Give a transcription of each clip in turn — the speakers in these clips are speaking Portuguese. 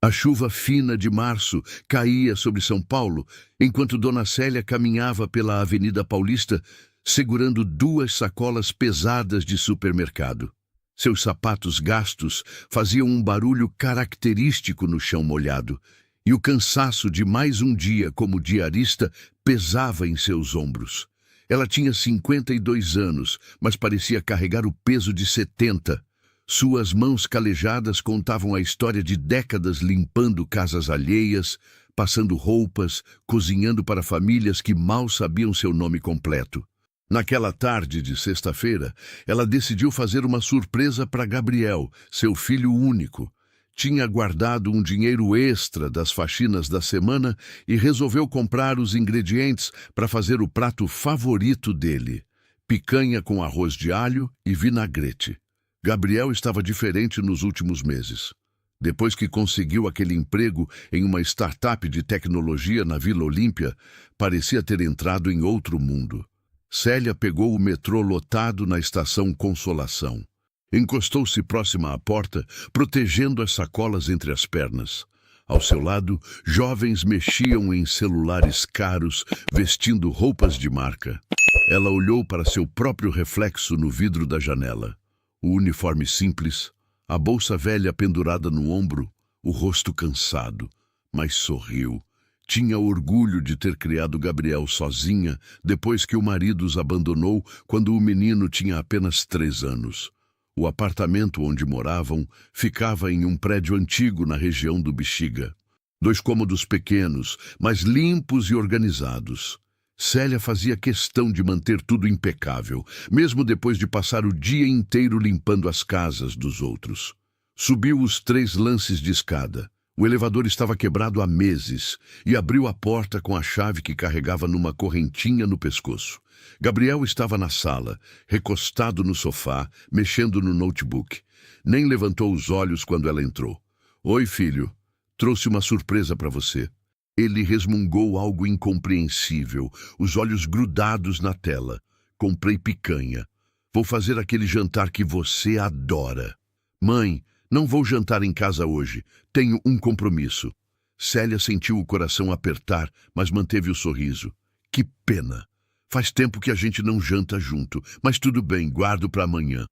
A chuva fina de março caía sobre São Paulo, enquanto Dona Célia caminhava pela Avenida Paulista, segurando 2 sacolas pesadas de supermercado. Seus sapatos gastos faziam um barulho característico no chão molhado, e o cansaço de mais um dia como diarista pesava em seus ombros. Ela tinha 52 anos, mas parecia carregar o peso de 70. Suas mãos calejadas contavam a história de décadas limpando casas alheias, passando roupas, cozinhando para famílias que mal sabiam seu nome completo. Naquela tarde de sexta-feira, ela decidiu fazer uma surpresa para Gabriel, seu filho único. Tinha guardado um dinheiro extra das faxinas da semana e resolveu comprar os ingredientes para fazer o prato favorito dele: picanha com arroz de alho e vinagrete. Gabriel estava diferente nos últimos meses. Depois que conseguiu aquele emprego em uma startup de tecnologia na Vila Olímpia, parecia ter entrado em outro mundo. Célia pegou o metrô lotado na estação Consolação. Encostou-se próxima à porta, protegendo as sacolas entre as pernas. Ao seu lado, jovens mexiam em celulares caros, vestindo roupas de marca. Ela olhou para seu próprio reflexo no vidro da janela. O uniforme simples, a bolsa velha pendurada no ombro, o rosto cansado, mas sorriu. Tinha orgulho de ter criado Gabriel sozinha depois que o marido os abandonou quando o menino tinha apenas 3 anos. O apartamento onde moravam ficava em um prédio antigo na região do Bexiga. 2 cômodos pequenos, mas limpos e organizados. Célia fazia questão de manter tudo impecável, mesmo depois de passar o dia inteiro limpando as casas dos outros. Subiu os 3 lances de escada. O elevador estava quebrado há meses e abriu a porta com a chave que carregava numa correntinha no pescoço. Gabriel estava na sala, recostado no sofá, mexendo no notebook. Nem levantou os olhos quando ela entrou. "Oi, filho. Trouxe uma surpresa para você." Ele resmungou algo incompreensível, os olhos grudados na tela. "Comprei picanha. Vou fazer aquele jantar que você adora." "Mãe, não vou jantar em casa hoje. Tenho um compromisso." Célia sentiu o coração apertar, mas manteve o sorriso. "Que pena. Faz tempo que a gente não janta junto, mas tudo bem, guardo para amanhã."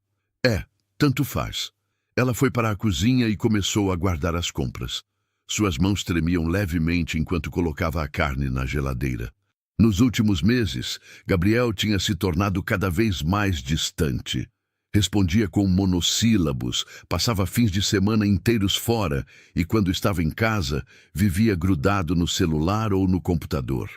Tanto faz." Ela foi para a cozinha e começou a guardar as compras. Suas mãos tremiam levemente enquanto colocava a carne na geladeira. Nos últimos meses, Gabriel tinha se tornado cada vez mais distante. Respondia com monossílabos, passava fins de semana inteiros fora e, quando estava em casa, vivia grudado no celular ou no computador.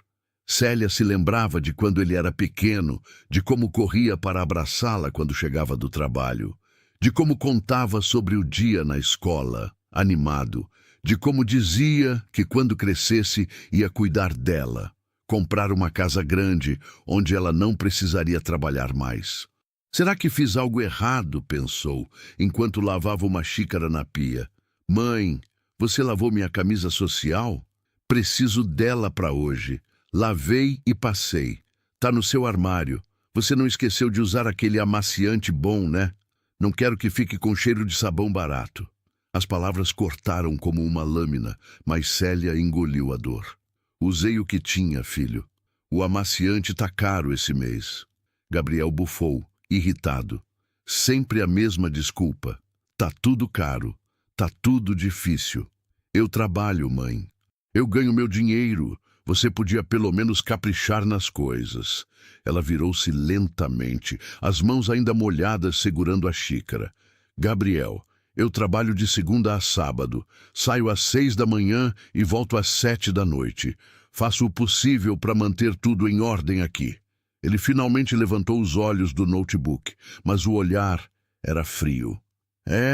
Célia se lembrava de quando ele era pequeno, de como corria para abraçá-la quando chegava do trabalho, de como contava sobre o dia na escola, animado, de como dizia que quando crescesse ia cuidar dela, comprar uma casa grande onde ela não precisaria trabalhar mais. "Será que fiz algo errado?" pensou, enquanto lavava uma xícara na pia. "Mãe, você lavou minha camisa social? Preciso dela para hoje. Lavei e passei. Tá no seu armário. Você não esqueceu de usar aquele amaciante bom, né? Não quero que fique com cheiro de sabão barato." As palavras cortaram como uma lâmina, mas Célia engoliu a dor. "Usei o que tinha, filho. O amaciante tá caro esse mês." Gabriel bufou, irritado. Sempre a mesma desculpa. "Tá tudo caro. Tá tudo difícil." "Eu trabalho, mãe. Eu ganho meu dinheiro. Você podia pelo menos caprichar nas coisas." Ela virou-se lentamente, as mãos ainda molhadas segurando a xícara. "Gabriel, eu trabalho de segunda a sábado. Saio às 6 da manhã e volto às 7 da noite. Faço o possível para manter tudo em ordem aqui." Ele finalmente levantou os olhos do notebook, mas o olhar era frio.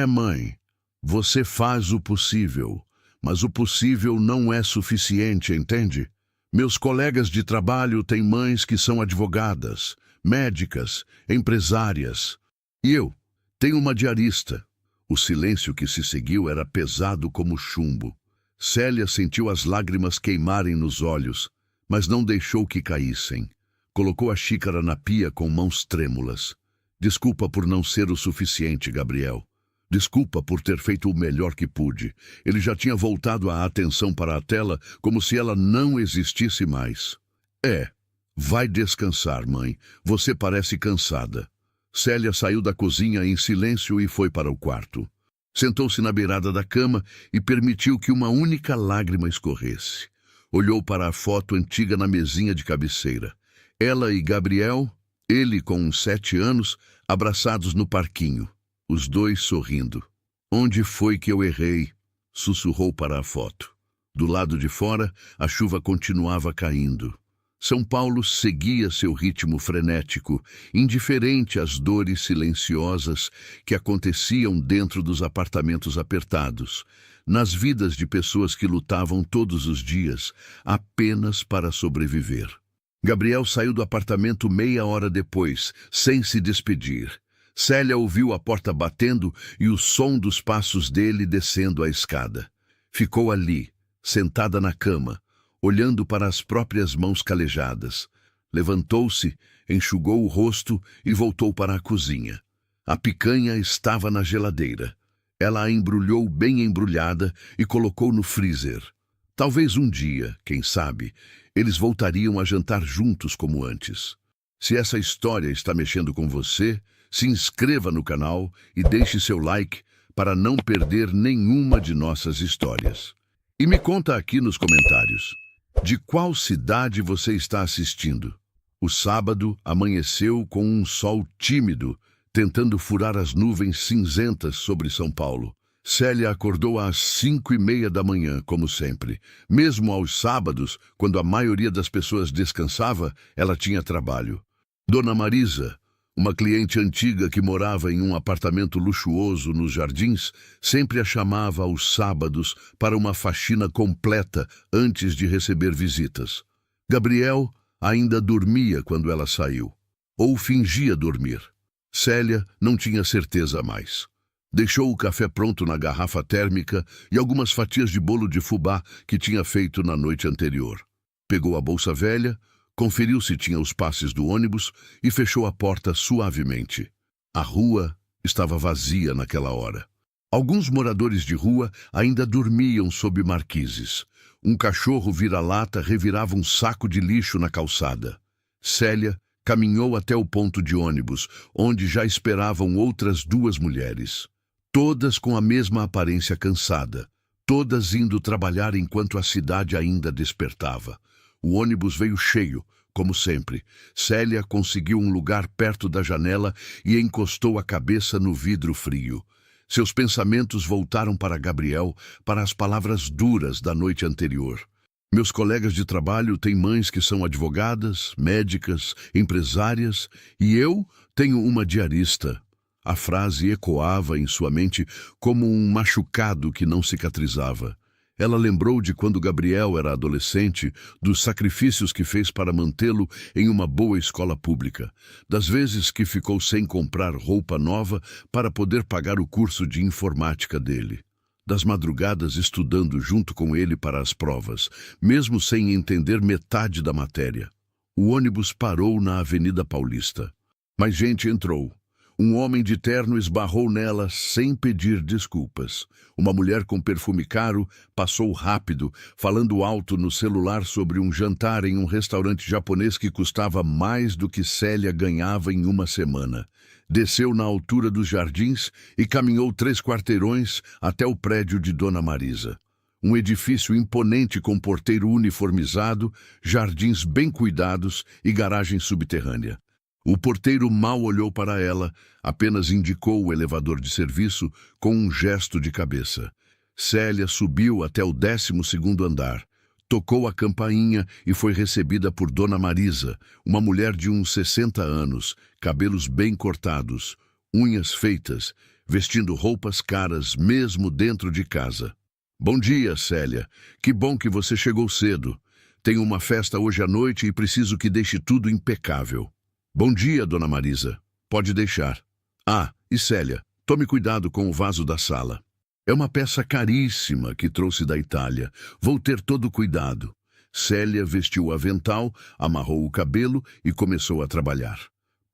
Mãe, você faz o possível, mas o possível não é suficiente, entende? Meus colegas de trabalho têm mães que são advogadas, médicas, empresárias. E eu tenho uma diarista." O silêncio que se seguiu era pesado como chumbo. Célia sentiu as lágrimas queimarem nos olhos, mas não deixou que caíssem. Colocou a xícara na pia com mãos trêmulas. "Desculpa por não ser o suficiente, Gabriel. Desculpa por ter feito o melhor que pude. Ele já tinha voltado a atenção para a tela como se ela não existisse mais. Vai descansar, mãe. Você parece cansada. Célia saiu da cozinha em silêncio e foi para o quarto. Sentou-se na beirada da cama e permitiu que uma única lágrima escorresse. Olhou para a foto antiga na mesinha de cabeceira. Ela e Gabriel, ele com uns 7 anos, abraçados no parquinho. Os dois sorrindo. Onde foi que eu errei? Sussurrou para a foto. Do lado de fora, a chuva continuava caindo. São Paulo seguia seu ritmo frenético, indiferente às dores silenciosas que aconteciam dentro dos apartamentos apertados, nas vidas de pessoas que lutavam todos os dias, apenas para sobreviver. Gabriel saiu do apartamento meia hora depois, sem se despedir. Célia ouviu a porta batendo e o som dos passos dele descendo a escada. Ficou ali, sentada na cama, olhando para as próprias mãos calejadas. Levantou-se, enxugou o rosto e voltou para a cozinha. A picanha estava na geladeira. Ela a embrulhou bem embrulhada e colocou no freezer. Talvez um dia, quem sabe, eles voltariam a jantar juntos como antes. Se essa história está mexendo com você, se inscreva no canal e deixe seu like para não perder nenhuma de nossas histórias. E me conta aqui nos comentários, de qual cidade você está assistindo? O sábado amanheceu com um sol tímido, tentando furar as nuvens cinzentas sobre São Paulo. Célia acordou às 5:30 da manhã, como sempre. Mesmo aos sábados, quando a maioria das pessoas descansava, ela tinha trabalho. Dona Marisa, uma cliente antiga que morava em um apartamento luxuoso nos Jardins, sempre a chamava aos sábados para uma faxina completa antes de receber visitas. Gabriel ainda dormia quando ela saiu, ou fingia dormir. Célia não tinha certeza mais. Deixou o café pronto na garrafa térmica e algumas fatias de bolo de fubá que tinha feito na noite anterior. Pegou a bolsa velha, conferiu se tinha os passes do ônibus e fechou a porta suavemente. A rua estava vazia naquela hora. Alguns moradores de rua ainda dormiam sob marquises. Um cachorro vira-lata revirava um saco de lixo na calçada. Célia caminhou até o ponto de ônibus, onde já esperavam outras 2 mulheres. Todas com a mesma aparência cansada. Todas indo trabalhar enquanto a cidade ainda despertava. O ônibus veio cheio, como sempre. Célia conseguiu um lugar perto da janela e encostou a cabeça no vidro frio. Seus pensamentos voltaram para Gabriel, para as palavras duras da noite anterior. Meus colegas de trabalho têm mães que são advogadas, médicas, empresárias, e eu tenho uma diarista. A frase ecoava em sua mente como um machucado que não cicatrizava. Ela lembrou de quando Gabriel era adolescente, dos sacrifícios que fez para mantê-lo em uma boa escola pública, das vezes que ficou sem comprar roupa nova para poder pagar o curso de informática dele, das madrugadas estudando junto com ele para as provas, mesmo sem entender metade da matéria. O ônibus parou na Avenida Paulista. Mais gente entrou. Um homem de terno esbarrou nela sem pedir desculpas. Uma mulher com perfume caro passou rápido, falando alto no celular sobre um jantar em um restaurante japonês que custava mais do que Célia ganhava em uma semana. Desceu na altura dos Jardins e caminhou 3 quarteirões até o prédio de Dona Marisa. Um edifício imponente com porteiro uniformizado, jardins bem cuidados e garagem subterrânea. O porteiro mal olhou para ela, apenas indicou o elevador de serviço com um gesto de cabeça. Célia subiu até o 12º andar, tocou a campainha e foi recebida por Dona Marisa, uma mulher de uns 60 anos, cabelos bem cortados, unhas feitas, vestindo roupas caras mesmo dentro de casa. Bom dia, Célia. Que bom que você chegou cedo. Tenho uma festa hoje à noite e preciso que deixe tudo impecável. Bom dia, Dona Marisa. Pode deixar. Ah, e Célia, tome cuidado com o vaso da sala. É uma peça caríssima que trouxe da Itália. Vou ter todo o cuidado. Célia vestiu o avental, amarrou o cabelo e começou a trabalhar.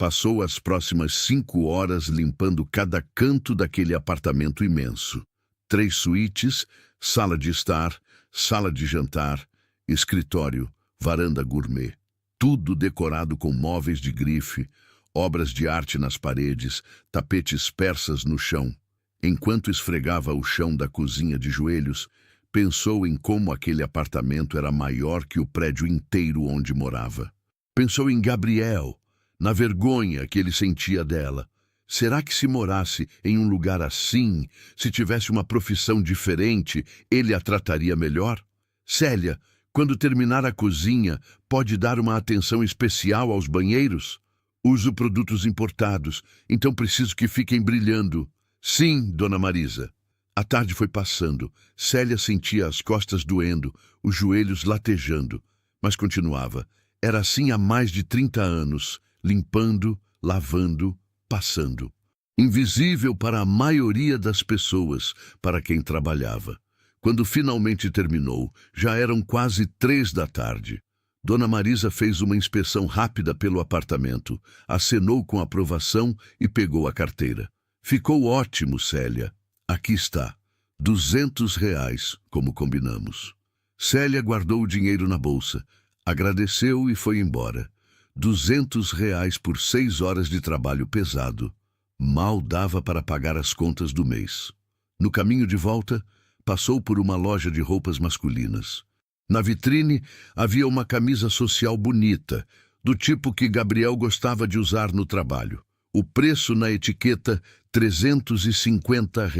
Passou as próximas 5 horas limpando cada canto daquele apartamento imenso. 3 suítes, sala de estar, sala de jantar, escritório, varanda gourmet. Tudo decorado com móveis de grife, obras de arte nas paredes, tapetes persas no chão. Enquanto esfregava o chão da cozinha de joelhos, pensou em como aquele apartamento era maior que o prédio inteiro onde morava. Pensou em Gabriel, na vergonha que ele sentia dela. Será que se morasse em um lugar assim, se tivesse uma profissão diferente, ele a trataria melhor? Célia, quando terminar a cozinha, pode dar uma atenção especial aos banheiros? Uso produtos importados, então preciso que fiquem brilhando. Sim, dona Marisa. A tarde foi passando. Célia sentia as costas doendo, os joelhos latejando, mas continuava. Era assim há mais de 30 anos, limpando, lavando, passando. Invisível para a maioria das pessoas para quem trabalhava. Quando finalmente terminou, já eram quase 3 da tarde. Dona Marisa fez uma inspeção rápida pelo apartamento, acenou com aprovação e pegou a carteira. Ficou ótimo, Célia. Aqui está. R$ 200, como combinamos. Célia guardou o dinheiro na bolsa, agradeceu e foi embora. R$ 200 por 6 horas de trabalho pesado. Mal dava para pagar as contas do mês. No caminho de volta, passou por uma loja de roupas masculinas. Na vitrine havia uma camisa social bonita, do tipo que Gabriel gostava de usar no trabalho. O preço na etiqueta, R$ 350.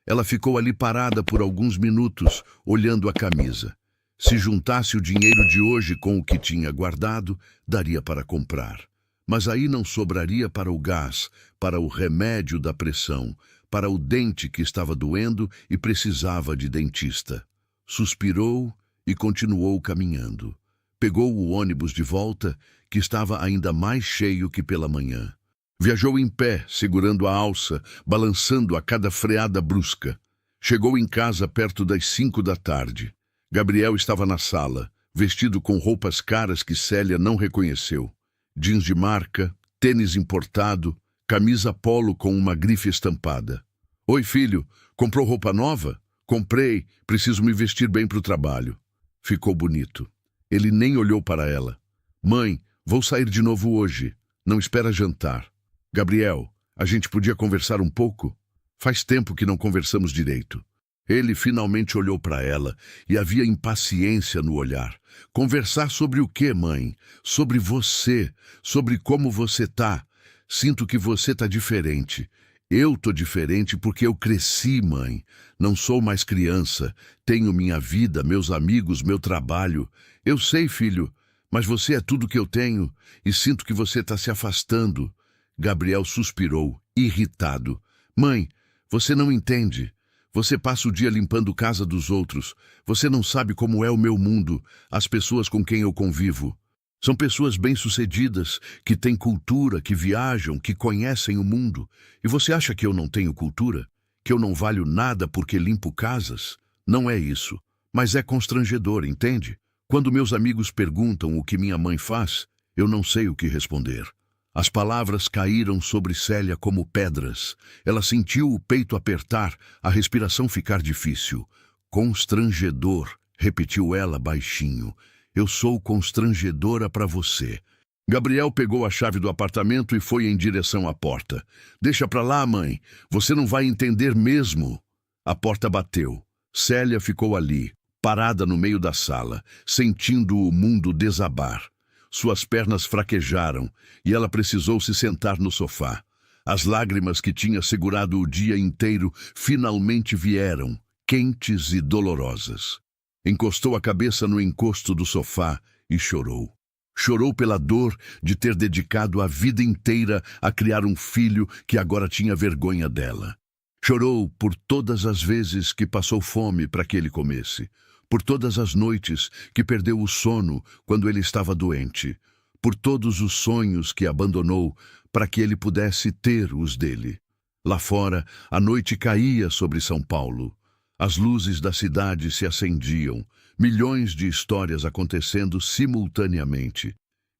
Ela ficou ali parada por alguns minutos, olhando a camisa. Se juntasse o dinheiro de hoje com o que tinha guardado, daria para comprar. Mas aí não sobraria para o gás, para o remédio da pressão, para o dente que estava doendo e precisava de dentista. Suspirou e continuou caminhando. Pegou o ônibus de volta, que estava ainda mais cheio que pela manhã. Viajou em pé, segurando a alça, balançando a cada freada brusca. Chegou em casa perto das 5 da tarde. Gabriel estava na sala, vestido com roupas caras que Célia não reconheceu. Jeans de marca, tênis importado, camisa polo com uma grife estampada. Oi, filho, comprou roupa nova? Comprei, preciso me vestir bem para o trabalho. Ficou bonito. Ele nem olhou para ela. Mãe, vou sair de novo hoje. Não espera jantar. Gabriel, a gente podia conversar um pouco? Faz tempo que não conversamos direito. Ele finalmente olhou para ela e havia impaciência no olhar. Conversar sobre o quê, mãe? Sobre você, sobre como você tá. Sinto que você tá diferente. Eu tô diferente porque eu cresci, mãe. Não sou mais criança. Tenho minha vida, meus amigos, meu trabalho. Eu sei, filho, mas você é tudo que eu tenho e sinto que você tá se afastando. Gabriel suspirou, irritado. Mãe, você não entende. Você passa o dia limpando casa dos outros. Você não sabe como é o meu mundo, as pessoas com quem eu convivo. São pessoas bem-sucedidas, que têm cultura, que viajam, que conhecem o mundo. E você acha que eu não tenho cultura? Que eu não valho nada porque limpo casas? Não é isso. Mas é constrangedor, entende? Quando meus amigos perguntam o que minha mãe faz, eu não sei o que responder. As palavras caíram sobre Célia como pedras. Ela sentiu o peito apertar, a respiração ficar difícil. Constrangedor, repetiu ela baixinho. Eu sou constrangedora para você. Gabriel pegou a chave do apartamento e foi em direção à porta. Deixa pra lá, mãe. Você não vai entender mesmo. A porta bateu. Célia ficou ali, parada no meio da sala, sentindo o mundo desabar. Suas pernas fraquejaram e ela precisou se sentar no sofá. As lágrimas que tinha segurado o dia inteiro finalmente vieram, quentes e dolorosas. Encostou a cabeça no encosto do sofá e chorou. Chorou pela dor de ter dedicado a vida inteira a criar um filho que agora tinha vergonha dela. Chorou por todas as vezes que passou fome para que ele comesse. Por todas as noites que perdeu o sono quando ele estava doente, por todos os sonhos que abandonou para que ele pudesse ter os dele. Lá fora, a noite caía sobre São Paulo. As luzes da cidade se acendiam, milhões de histórias acontecendo simultaneamente.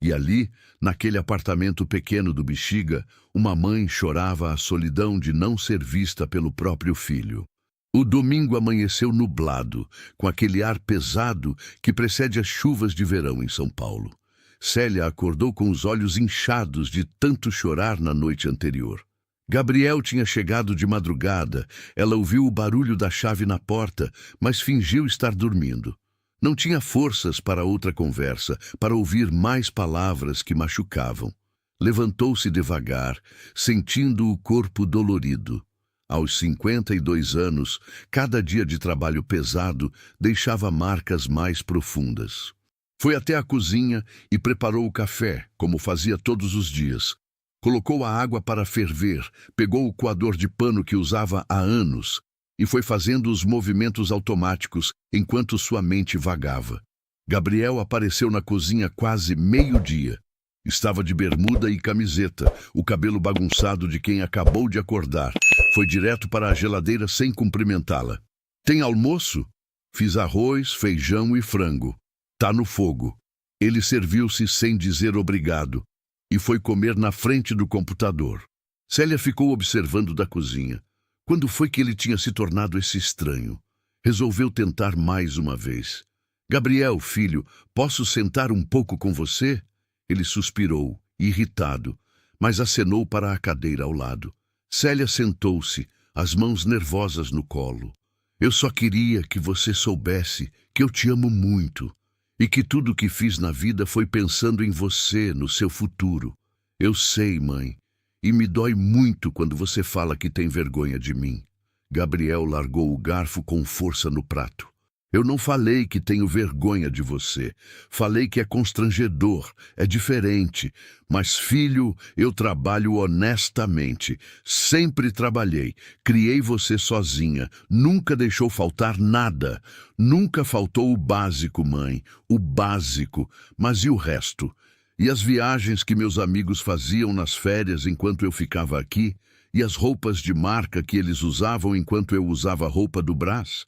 E ali, naquele apartamento pequeno do Bexiga, uma mãe chorava a solidão de não ser vista pelo próprio filho. O domingo amanheceu nublado, com aquele ar pesado que precede as chuvas de verão em São Paulo. Célia acordou com os olhos inchados de tanto chorar na noite anterior. Gabriel tinha chegado de madrugada. Ela ouviu o barulho da chave na porta, mas fingiu estar dormindo. Não tinha forças para outra conversa, para ouvir mais palavras que machucavam. Levantou-se devagar, sentindo o corpo dolorido. Aos 52 anos, cada dia de trabalho pesado deixava marcas mais profundas. Foi até a cozinha e preparou o café, como fazia todos os dias. Colocou a água para ferver, pegou o coador de pano que usava há anos e foi fazendo os movimentos automáticos enquanto sua mente vagava. Gabriel apareceu na cozinha quase meio-dia. Estava de bermuda e camiseta, o cabelo bagunçado de quem acabou de acordar. Foi direto para a geladeira sem cumprimentá-la. "Tem almoço?" "Fiz arroz, feijão e frango. Tá no fogo." Ele serviu-se sem dizer obrigado e foi comer na frente do computador. Célia ficou observando da cozinha. Quando foi que ele tinha se tornado esse estranho? Resolveu tentar mais uma vez. "Gabriel, filho, posso sentar um pouco com você?" Ele suspirou, irritado, mas acenou para a cadeira ao lado. Célia sentou-se, as mãos nervosas no colo. "Eu só queria que você soubesse que eu te amo muito e que tudo o que fiz na vida foi pensando em você, no seu futuro. Eu sei, mãe, e me dói muito quando você fala que tem vergonha de mim." Gabriel largou o garfo com força no prato. "Eu não falei que tenho vergonha de você. Falei que é constrangedor, é diferente. Mas, filho, eu trabalho honestamente. Sempre trabalhei. Criei você sozinha. Nunca deixou faltar nada. Nunca faltou o básico, mãe. O básico. Mas e o resto? E as viagens que meus amigos faziam nas férias enquanto eu ficava aqui? E as roupas de marca que eles usavam enquanto eu usava a roupa do Brás?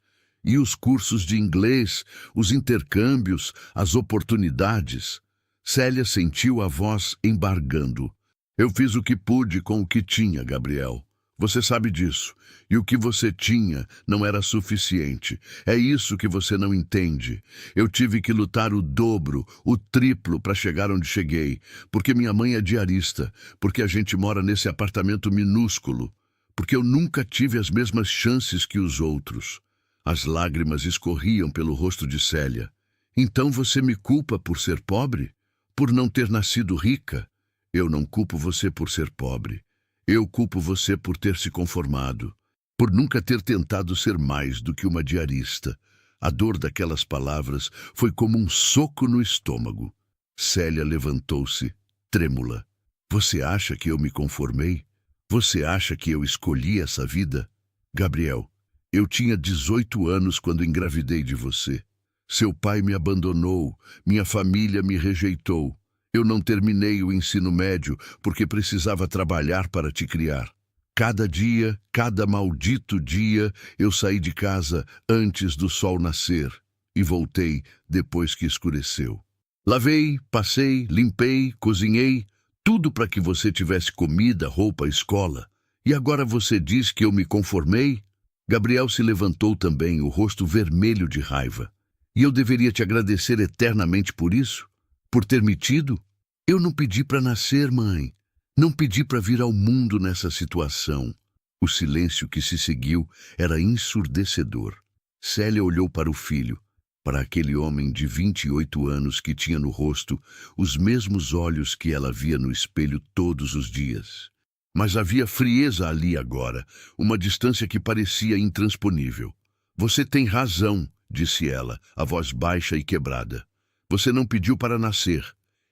E os cursos de inglês, os intercâmbios, as oportunidades?" Célia sentiu a voz embargando. "Eu fiz o que pude com o que tinha, Gabriel. Você sabe disso. E o que você tinha não era suficiente. É isso que você não entende. Eu tive que lutar o dobro, o triplo para chegar onde cheguei. Porque minha mãe é diarista. Porque a gente mora nesse apartamento minúsculo. Porque eu nunca tive as mesmas chances que os outros." As lágrimas escorriam pelo rosto de Célia. "Então você me culpa por ser pobre? Por não ter nascido rica?" "Eu não culpo você por ser pobre. Eu culpo você por ter se conformado. Por nunca ter tentado ser mais do que uma diarista." A dor daquelas palavras foi como um soco no estômago. Célia levantou-se, trêmula. "Você acha que eu me conformei? Você acha que eu escolhi essa vida? Gabriel, eu tinha 18 anos quando engravidei de você. Seu pai me abandonou, minha família me rejeitou. Eu não terminei o ensino médio porque precisava trabalhar para te criar. Cada dia, cada maldito dia, eu saí de casa antes do sol nascer e voltei depois que escureceu. Lavei, passei, limpei, cozinhei, tudo para que você tivesse comida, roupa, escola. E agora você diz que eu me conformei?" Gabriel se levantou também, o rosto vermelho de raiva. "E eu deveria te agradecer eternamente por isso? Por ter me tido? Eu não pedi para nascer, mãe. Não pedi para vir ao mundo nessa situação." O silêncio que se seguiu era ensurdecedor. Célia olhou para o filho, para aquele homem de 28 anos que tinha no rosto os mesmos olhos que ela via no espelho todos os dias. Mas havia frieza ali agora, uma distância que parecia intransponível. "Você tem razão", disse ela, a voz baixa e quebrada. "Você não pediu para nascer.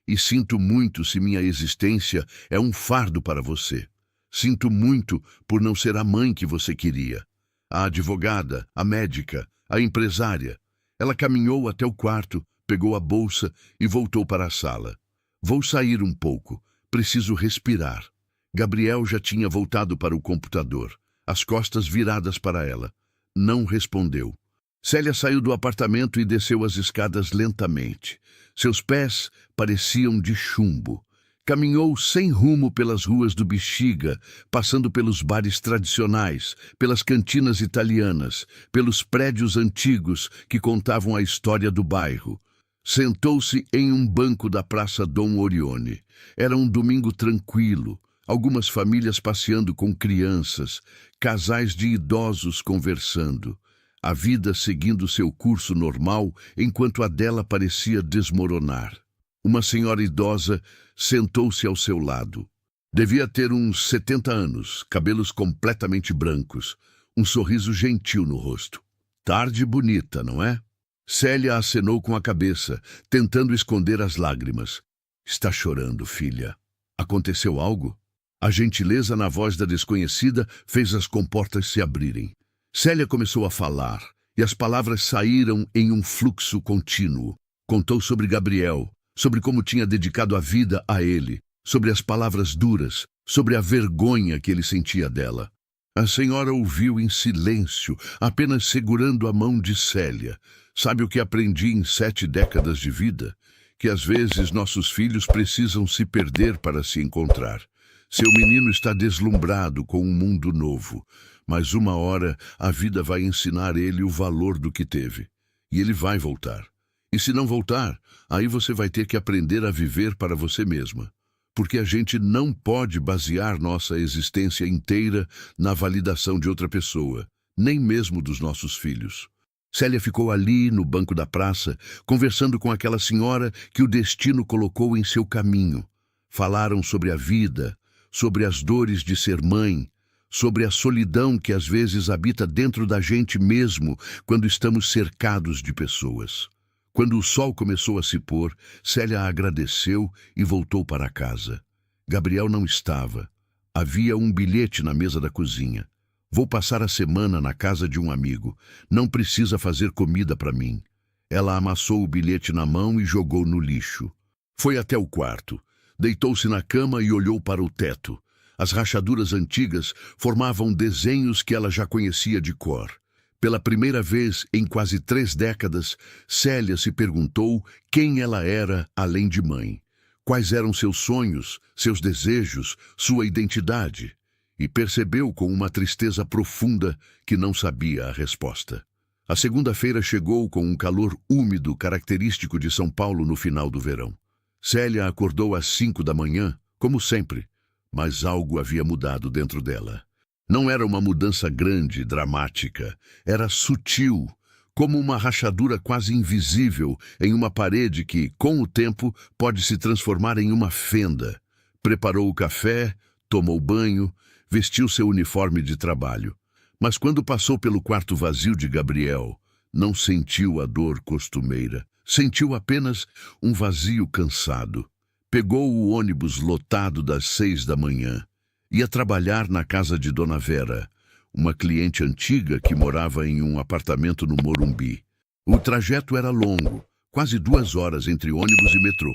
E sinto muito se minha existência é um fardo para você. Sinto muito por não ser a mãe que você queria. A advogada, a médica, a empresária." Ela caminhou até o quarto, pegou a bolsa e voltou para a sala. "Vou sair um pouco. Preciso respirar." Gabriel já tinha voltado para o computador, as costas viradas para ela. Não respondeu. Célia saiu do apartamento e desceu as escadas lentamente. Seus pés pareciam de chumbo. Caminhou sem rumo pelas ruas do Bexiga, passando pelos bares tradicionais, pelas cantinas italianas, pelos prédios antigos que contavam a história do bairro. Sentou-se em um banco da Praça Dom Orione. Era um domingo tranquilo, algumas famílias passeando com crianças, casais de idosos conversando. A vida seguindo seu curso normal, enquanto a dela parecia desmoronar. Uma senhora idosa sentou-se ao seu lado. Devia ter uns 70 anos, cabelos completamente brancos, um sorriso gentil no rosto. Tarde bonita, não é? Célia acenou com a cabeça, tentando esconder as lágrimas. Está chorando, filha. Aconteceu algo? A gentileza na voz da desconhecida fez as comportas se abrirem. Célia começou a falar, e as palavras saíram em um fluxo contínuo. Contou sobre Gabriel, sobre como tinha dedicado a vida a ele, sobre as palavras duras, sobre a vergonha que ele sentia dela. A senhora ouviu em silêncio, apenas segurando a mão de Célia. Sabe o que aprendi em 7 décadas de vida? Que às vezes nossos filhos precisam se perder para se encontrar. Seu menino está deslumbrado com um mundo novo, mas uma hora a vida vai ensinar ele o valor do que teve. E ele vai voltar. E se não voltar, aí você vai ter que aprender a viver para você mesma. Porque a gente não pode basear nossa existência inteira na validação de outra pessoa, nem mesmo dos nossos filhos. Célia ficou ali, no banco da praça, conversando com aquela senhora que o destino colocou em seu caminho. Falaram sobre a vida, sobre as dores de ser mãe, sobre a solidão que às vezes habita dentro da gente mesmo quando estamos cercados de pessoas. Quando o sol começou a se pôr, Célia agradeceu e voltou para casa. Gabriel não estava. Havia um bilhete na mesa da cozinha. Vou passar a semana na casa de um amigo. Não precisa fazer comida para mim. Ela amassou o bilhete na mão e jogou no lixo. Foi até o quarto. Deitou-se na cama e olhou para o teto. As rachaduras antigas formavam desenhos que ela já conhecia de cor. Pela primeira vez em quase 3 décadas, Célia se perguntou quem ela era além de mãe. Quais eram seus sonhos, seus desejos, sua identidade? E percebeu com uma tristeza profunda que não sabia a resposta. A segunda-feira chegou com um calor úmido característico de São Paulo no final do verão. Célia acordou às 5 da manhã, como sempre, mas algo havia mudado dentro dela. Não era uma mudança grande, dramática. Era sutil, como uma rachadura quase invisível em uma parede que, com o tempo, pode se transformar em uma fenda. Preparou o café, tomou banho, vestiu seu uniforme de trabalho. Mas quando passou pelo quarto vazio de Gabriel, não sentiu a dor costumeira. Sentiu apenas um vazio cansado. Pegou o ônibus lotado das 6 da manhã. Ia trabalhar na casa de Dona Vera, uma cliente antiga que morava em um apartamento no Morumbi. O trajeto era longo, quase 2 horas entre ônibus e metrô.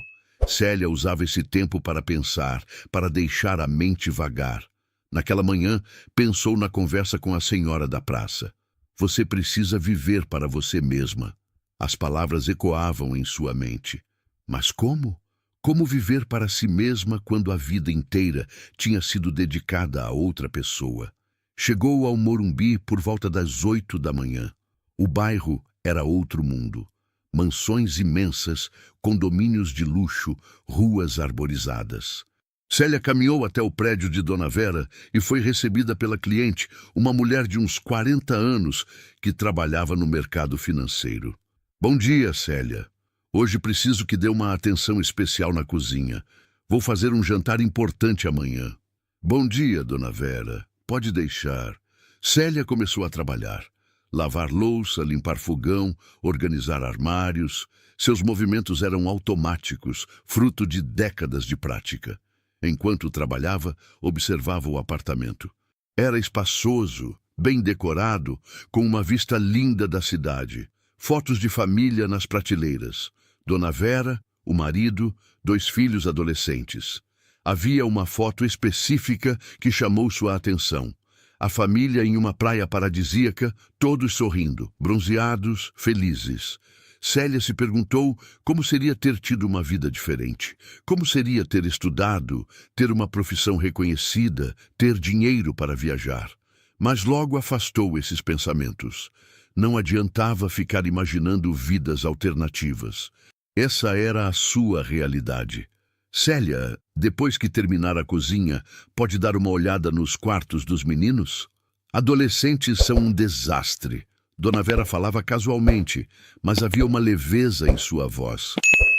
Célia usava esse tempo para pensar, para deixar a mente vagar. Naquela manhã, pensou na conversa com a senhora da praça. Você precisa viver para você mesma. As palavras ecoavam em sua mente. Mas como? Como viver para si mesma quando a vida inteira tinha sido dedicada a outra pessoa? Chegou ao Morumbi por volta das 8 da manhã. O bairro era outro mundo. Mansões imensas, condomínios de luxo, ruas arborizadas. Célia caminhou até o prédio de Dona Vera e foi recebida pela cliente, uma mulher de uns 40 anos que trabalhava no mercado financeiro. Bom dia, Célia. Hoje preciso que dê uma atenção especial na cozinha. Vou fazer um jantar importante amanhã. Bom dia, Dona Vera. Pode deixar. Célia começou a trabalhar. Lavar louça, limpar fogão, organizar armários. Seus movimentos eram automáticos, fruto de décadas de prática. Enquanto trabalhava, observava o apartamento. Era espaçoso, bem decorado, com uma vista linda da cidade. Fotos de família nas prateleiras. Dona Vera, o marido, 2 filhos adolescentes. Havia uma foto específica que chamou sua atenção. A família em uma praia paradisíaca, todos sorrindo, bronzeados, felizes. Célia se perguntou como seria ter tido uma vida diferente. Como seria ter estudado, ter uma profissão reconhecida, ter dinheiro para viajar. Mas logo afastou esses pensamentos. Não adiantava ficar imaginando vidas alternativas. Essa era a sua realidade. Célia, depois que terminar a cozinha, pode dar uma olhada nos quartos dos meninos? Adolescentes são um desastre. Dona Vera falava casualmente, mas havia uma leveza em sua voz.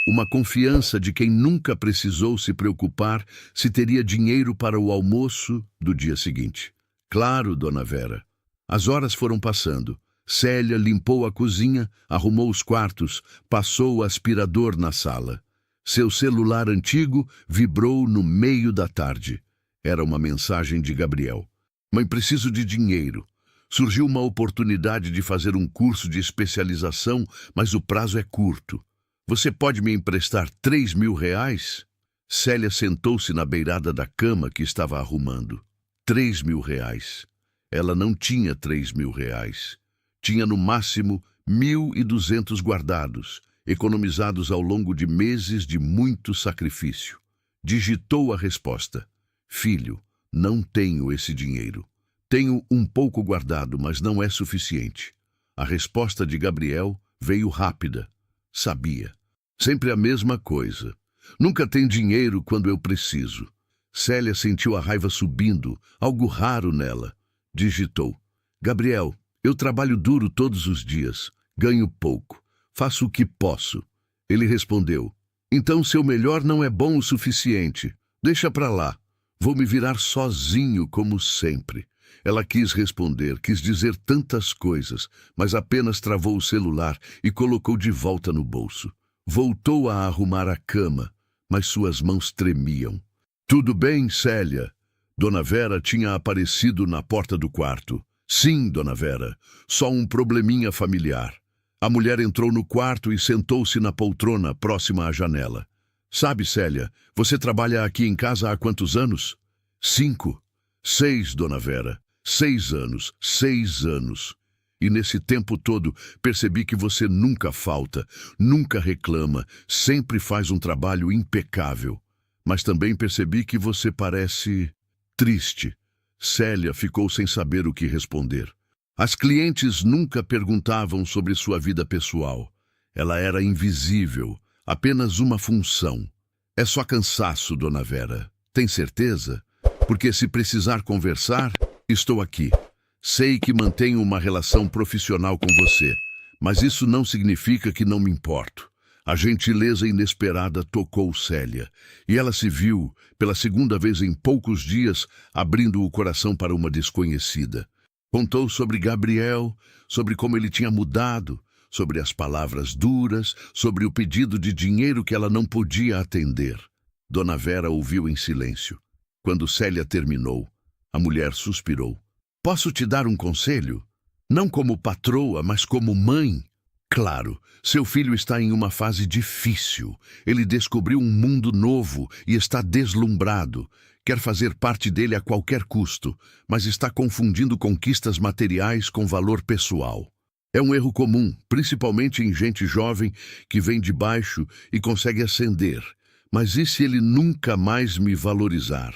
Uma confiança de quem nunca precisou se preocupar se teria dinheiro para o almoço do dia seguinte. Claro, Dona Vera. As horas foram passando. Célia limpou a cozinha, arrumou os quartos, passou o aspirador na sala. Seu celular antigo vibrou no meio da tarde. Era uma mensagem de Gabriel. Mãe, preciso de dinheiro. Surgiu uma oportunidade de fazer um curso de especialização, mas o prazo é curto. Você pode me emprestar R$3.000? Célia sentou-se na beirada da cama que estava arrumando. R$3.000. Ela não tinha R$3.000. Tinha no máximo 1.200 guardados, economizados ao longo de meses de muito sacrifício. Digitou a resposta. Filho, não tenho esse dinheiro. Tenho um pouco guardado, mas não é suficiente. A resposta de Gabriel veio rápida. Sabia. Sempre a mesma coisa. Nunca tem dinheiro quando eu preciso. Célia sentiu a raiva subindo, algo raro nela. Digitou. Gabriel, eu trabalho duro todos os dias. Ganho pouco. Faço o que posso. Ele respondeu. Então seu melhor não é bom o suficiente. Deixa pra lá. Vou me virar sozinho como sempre. Ela quis responder, quis dizer tantas coisas, mas apenas travou o celular e colocou de volta no bolso. Voltou a arrumar a cama, mas suas mãos tremiam. Tudo bem, Célia? Dona Vera tinha aparecido na porta do quarto. Sim, Dona Vera, só um probleminha familiar. A mulher entrou no quarto e sentou-se na poltrona próxima à janela. Sabe, Célia, você trabalha aqui em casa há quantos anos? 5. 6, Dona Vera. 6 anos, 6 anos. E nesse tempo todo percebi que você nunca falta, nunca reclama, sempre faz um trabalho impecável. Mas também percebi que você parece triste. Célia ficou sem saber o que responder. As clientes nunca perguntavam sobre sua vida pessoal. Ela era invisível, apenas uma função. É só cansaço, Dona Vera. Tem certeza? Porque se precisar conversar, estou aqui. Sei que mantenho uma relação profissional com você, mas isso não significa que não me importo. A gentileza inesperada tocou Célia, e ela se viu, pela segunda vez em poucos dias, abrindo o coração para uma desconhecida. Contou sobre Gabriel, sobre como ele tinha mudado, sobre as palavras duras, sobre o pedido de dinheiro que ela não podia atender. Dona Vera ouviu em silêncio. Quando Célia terminou, a mulher suspirou. Posso te dar um conselho? Não como patroa, mas como mãe. Claro, seu filho está em uma fase difícil. Ele descobriu um mundo novo e está deslumbrado. Quer fazer parte dele a qualquer custo, mas está confundindo conquistas materiais com valor pessoal. É um erro comum, principalmente em gente jovem que vem de baixo e consegue ascender. Mas e se ele nunca mais me valorizar?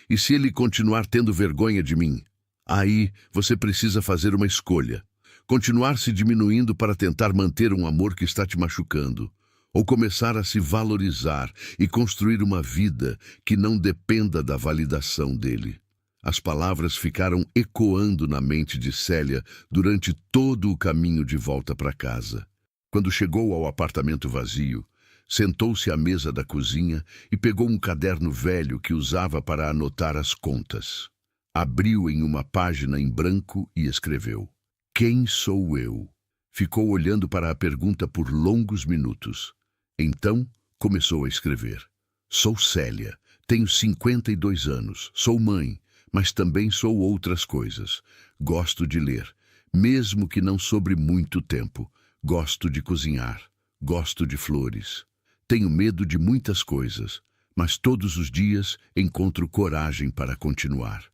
E se ele continuar tendo vergonha de mim? Aí você precisa fazer uma escolha. Continuar se diminuindo para tentar manter um amor que está te machucando. Ou começar a se valorizar e construir uma vida que não dependa da validação dele. As palavras ficaram ecoando na mente de Célia durante todo o caminho de volta para casa. Quando chegou ao apartamento vazio, sentou-se à mesa da cozinha e pegou um caderno velho que usava para anotar as contas. Abriu em uma página em branco e escreveu: Quem sou eu? Ficou olhando para a pergunta por longos minutos. Então, começou a escrever. Sou Célia, tenho 52 anos, sou mãe, mas também sou outras coisas. Gosto de ler, mesmo que não sobre muito tempo. Gosto de cozinhar, gosto de flores. Tenho medo de muitas coisas, mas todos os dias encontro coragem para continuar.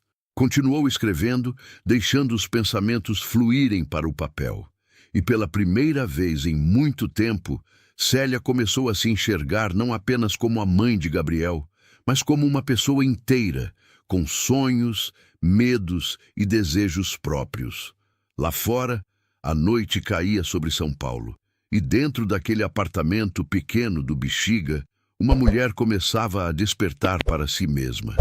Continuou escrevendo, deixando os pensamentos fluírem para o papel. E pela primeira vez em muito tempo, Célia começou a se enxergar não apenas como a mãe de Gabriel, mas como uma pessoa inteira, com sonhos, medos e desejos próprios. Lá fora, a noite caía sobre São Paulo, e dentro daquele apartamento pequeno do Bexiga, uma mulher começava a despertar para si mesma.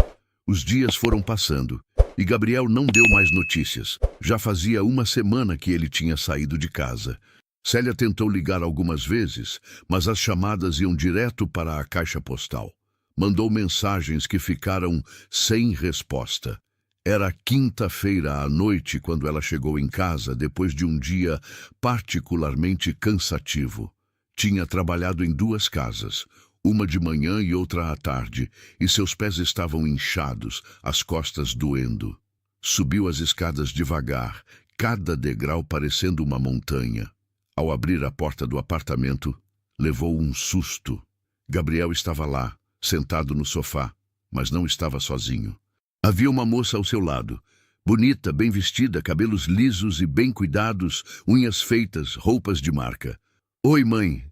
Os dias foram passando, e Gabriel não deu mais notícias. Já fazia uma semana que ele tinha saído de casa. Célia tentou ligar algumas vezes, mas as chamadas iam direto para a caixa postal. Mandou mensagens que ficaram sem resposta. Era quinta-feira à noite quando ela chegou em casa depois de um dia particularmente cansativo. Tinha trabalhado em 2 casas, uma de manhã e outra à tarde, e seus pés estavam inchados, as costas doendo. Subiu as escadas devagar, cada degrau parecendo uma montanha. Ao abrir a porta do apartamento, levou um susto. Gabriel estava lá, sentado no sofá, mas não estava sozinho. Havia uma moça ao seu lado, bonita, bem vestida, cabelos lisos e bem cuidados, unhas feitas, roupas de marca. Oi, mãe.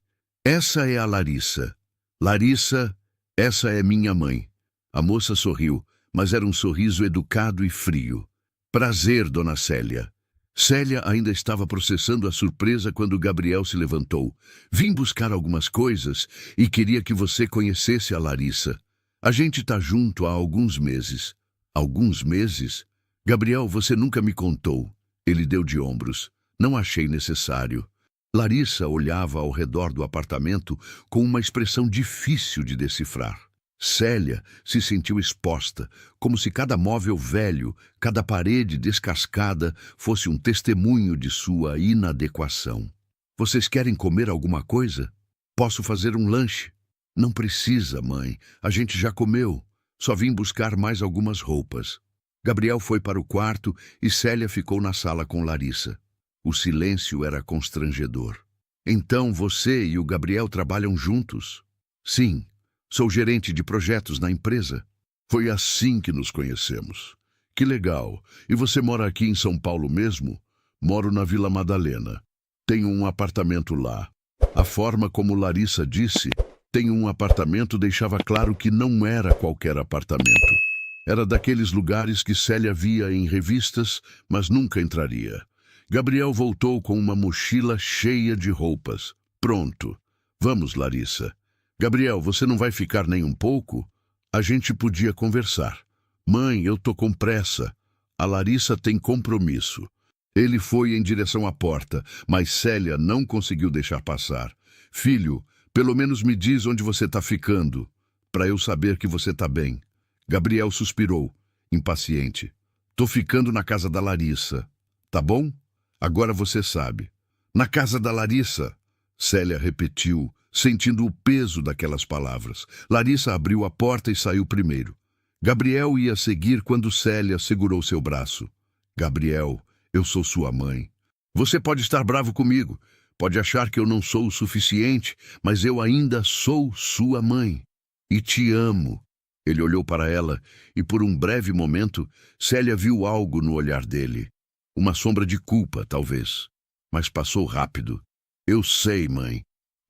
Essa é a Larissa. Larissa, essa é minha mãe. A moça sorriu, mas era um sorriso educado e frio. Prazer, dona Célia. Célia ainda estava processando a surpresa quando Gabriel se levantou. Vim buscar algumas coisas e queria que você conhecesse a Larissa. A gente tá junto há alguns meses. Alguns meses? Gabriel, você nunca me contou. Ele deu de ombros. Não achei necessário. Larissa olhava ao redor do apartamento com uma expressão difícil de decifrar. Célia se sentiu exposta, como se cada móvel velho, cada parede descascada fosse um testemunho de sua inadequação. Vocês querem comer alguma coisa? Posso fazer um lanche? Não precisa, mãe. A gente já comeu. Só vim buscar mais algumas roupas. Gabriel foi para o quarto e Célia ficou na sala com Larissa. O silêncio era constrangedor. Então você e o Gabriel trabalham juntos? Sim. Sou gerente de projetos na empresa. Foi assim que nos conhecemos. Que legal. E você mora aqui em São Paulo mesmo? Moro na Vila Madalena. Tenho um apartamento lá. A forma como Larissa disse, tenho um apartamento, deixava claro que não era qualquer apartamento. Era daqueles lugares que Célia via em revistas, mas nunca entraria. Gabriel voltou com uma mochila cheia de roupas. Pronto. Vamos, Larissa. Gabriel, você não vai ficar nem um pouco? A gente podia conversar. Mãe, eu tô com pressa. A Larissa tem compromisso. Ele foi em direção à porta, mas Célia não conseguiu deixar passar. Filho, pelo menos me diz onde você está ficando, para eu saber que você está bem. Gabriel suspirou, impaciente. Tô ficando na casa da Larissa. Tá bom? Agora você sabe. Na casa da Larissa? Célia repetiu, sentindo o peso daquelas palavras. Larissa abriu a porta e saiu primeiro. Gabriel ia seguir quando Célia segurou seu braço. Gabriel, eu sou sua mãe. Você pode estar bravo comigo, pode achar que eu não sou o suficiente, mas eu ainda sou sua mãe. E te amo. Ele olhou para ela e por um breve momento, Célia viu algo no olhar dele. Uma sombra de culpa, talvez. Mas passou rápido. Eu sei, mãe.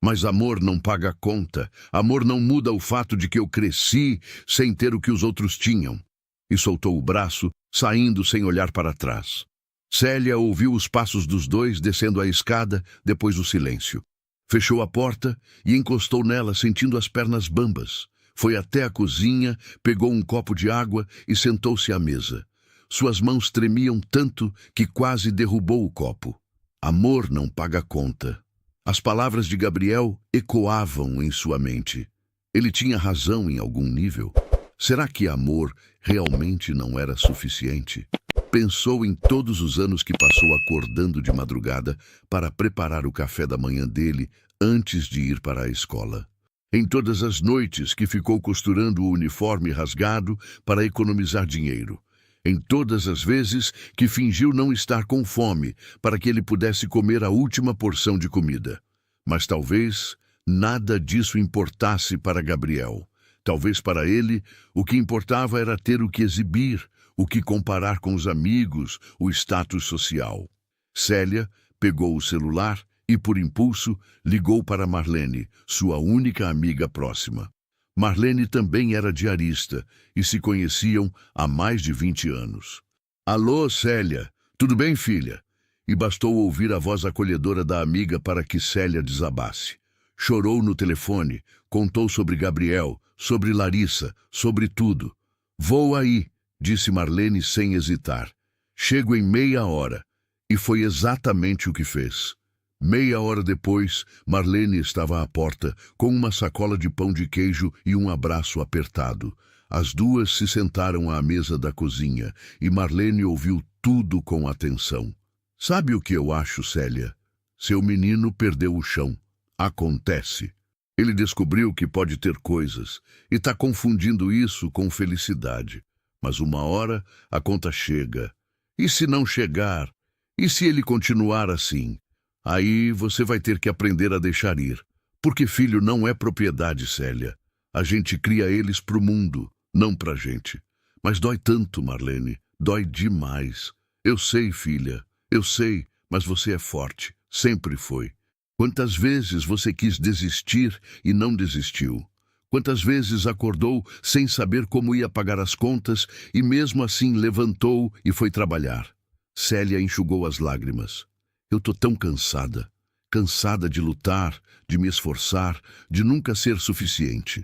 Mas amor não paga a conta. Amor não muda o fato de que eu cresci sem ter o que os outros tinham. E soltou o braço, saindo sem olhar para trás. Célia ouviu os passos dos dois descendo a escada, depois o silêncio. Fechou a porta e encostou nela, sentindo as pernas bambas. Foi até a cozinha, pegou um copo de água e sentou-se à mesa. Suas mãos tremiam tanto que quase derrubou o copo. Amor não paga conta. As palavras de Gabriel ecoavam em sua mente. Ele tinha razão em algum nível. Será que amor realmente não era suficiente? Pensou em todos os anos que passou acordando de madrugada para preparar o café da manhã dele antes de ir para a escola. Em todas as noites que ficou costurando o uniforme rasgado para economizar dinheiro. Em todas as vezes que fingiu não estar com fome para que ele pudesse comer a última porção de comida. Mas talvez nada disso importasse para Gabriel. Talvez para ele o que importava era ter o que exibir, O que comparar com os amigos, o status social? Célia pegou o celular e, por impulso, ligou para Marlene, sua única amiga próxima. Marlene também era diarista e se conheciam há mais de 20 anos. Alô, Célia, tudo bem, filha? E bastou ouvir a voz acolhedora da amiga para que Célia desabasse. Chorou no telefone, contou sobre Gabriel, sobre Larissa, sobre tudo. Vou aí, disse Marlene sem hesitar. Chego em meia hora. E foi exatamente o que fez. Meia hora depois, Marlene estava à porta, com uma sacola de pão de queijo e um abraço apertado. As duas se sentaram à mesa da cozinha e Marlene ouviu tudo com atenção. Sabe o que eu acho, Célia? Seu menino perdeu o chão. Acontece. Ele descobriu que pode ter coisas e está confundindo isso com felicidade. Mas uma hora a conta chega. E se não chegar? E se ele continuar assim? Aí você vai ter que aprender a deixar ir. Porque filho não é propriedade, Célia. A gente cria eles pro mundo, não pra gente. Mas dói tanto, Marlene. Dói demais. Eu sei, filha. Eu sei, mas você é forte. Sempre foi. Quantas vezes você quis desistir e não desistiu? Quantas vezes acordou sem saber como ia pagar as contas e mesmo assim levantou e foi trabalhar? Célia enxugou as lágrimas. Eu tô tão cansada. Cansada de lutar, de me esforçar, de nunca ser suficiente.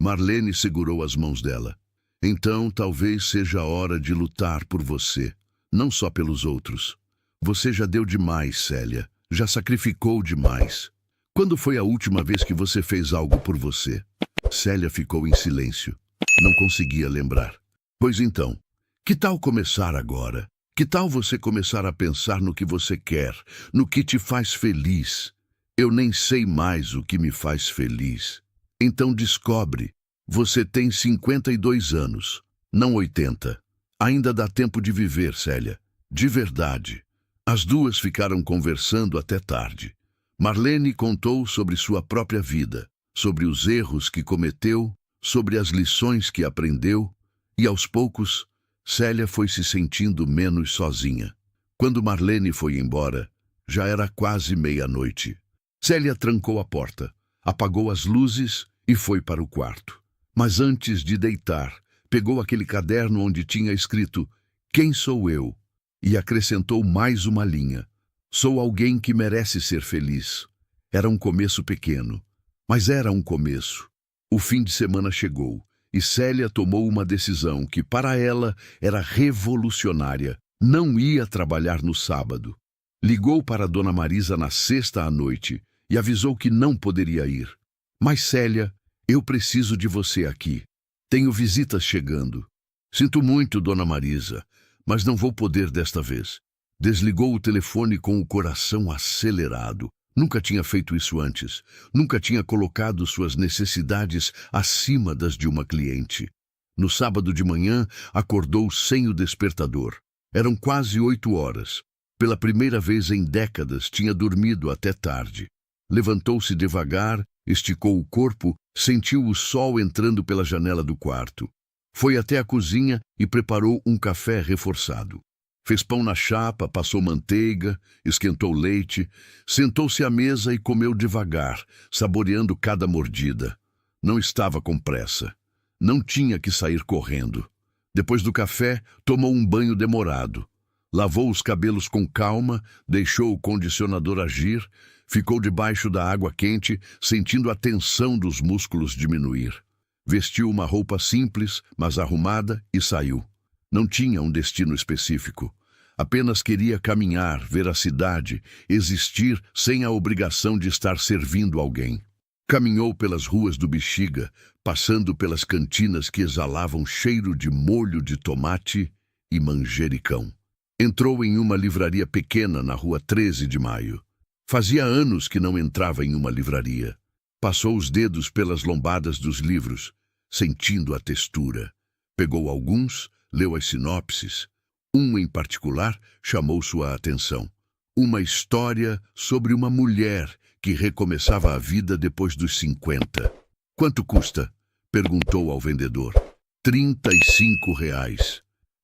Marlene segurou as mãos dela. Então talvez seja a hora de lutar por você, não só pelos outros. Você já deu demais, Célia. Já sacrificou demais. Quando foi a última vez que você fez algo por você? Célia ficou em silêncio. Não conseguia lembrar. Pois então, que tal começar agora? Que tal você começar a pensar no que você quer, no que te faz feliz? Eu nem sei mais o que me faz feliz. Então descobre. Você tem 52 anos, não 80. Ainda dá tempo de viver, Célia. De verdade. As duas ficaram conversando até tarde. Marlene contou sobre sua própria vida, sobre os erros que cometeu, sobre as lições que aprendeu, e aos poucos, Célia foi se sentindo menos sozinha. Quando Marlene foi embora, já era quase meia-noite. Célia trancou a porta, apagou as luzes e foi para o quarto. Mas antes de deitar, pegou aquele caderno onde tinha escrito "Quem sou eu?" e acrescentou mais uma linha. Sou alguém que merece ser feliz. Era um começo pequeno, mas era um começo. O fim de semana chegou e Célia tomou uma decisão que para ela era revolucionária. Não ia trabalhar no sábado. Ligou para Dona Marisa na sexta à noite e avisou que não poderia ir. Mas Célia, eu preciso de você aqui. Tenho visitas chegando. Sinto muito, Dona Marisa, mas não vou poder desta vez. Desligou o telefone com o coração acelerado. Nunca tinha feito isso antes. Nunca tinha colocado suas necessidades acima das de uma cliente. No sábado de manhã, acordou sem o despertador. Eram quase 8 horas. Pela primeira vez em décadas, tinha dormido até tarde. Levantou-se devagar, esticou o corpo, sentiu o sol entrando pela janela do quarto. Foi até a cozinha e preparou um café reforçado. Fez pão na chapa, passou manteiga, esquentou leite, sentou-se à mesa e comeu devagar, saboreando cada mordida. Não estava com pressa. Não tinha que sair correndo. Depois do café, tomou um banho demorado. Lavou os cabelos com calma, deixou o condicionador agir, ficou debaixo da água quente, sentindo a tensão dos músculos diminuir. Vestiu uma roupa simples, mas arrumada, e saiu. Não tinha um destino específico. Apenas queria caminhar, ver a cidade, existir sem a obrigação de estar servindo alguém. Caminhou pelas ruas do Bexiga, passando pelas cantinas que exalavam cheiro de molho de tomate e manjericão. Entrou em uma livraria pequena na rua 13 de Maio. Fazia anos que não entrava em uma livraria. Passou os dedos pelas lombadas dos livros, sentindo a textura. Pegou alguns, leu as sinopses. Um em particular chamou sua atenção. Uma história sobre uma mulher que recomeçava a vida depois dos 50. Quanto custa? Perguntou ao vendedor. R$ 35.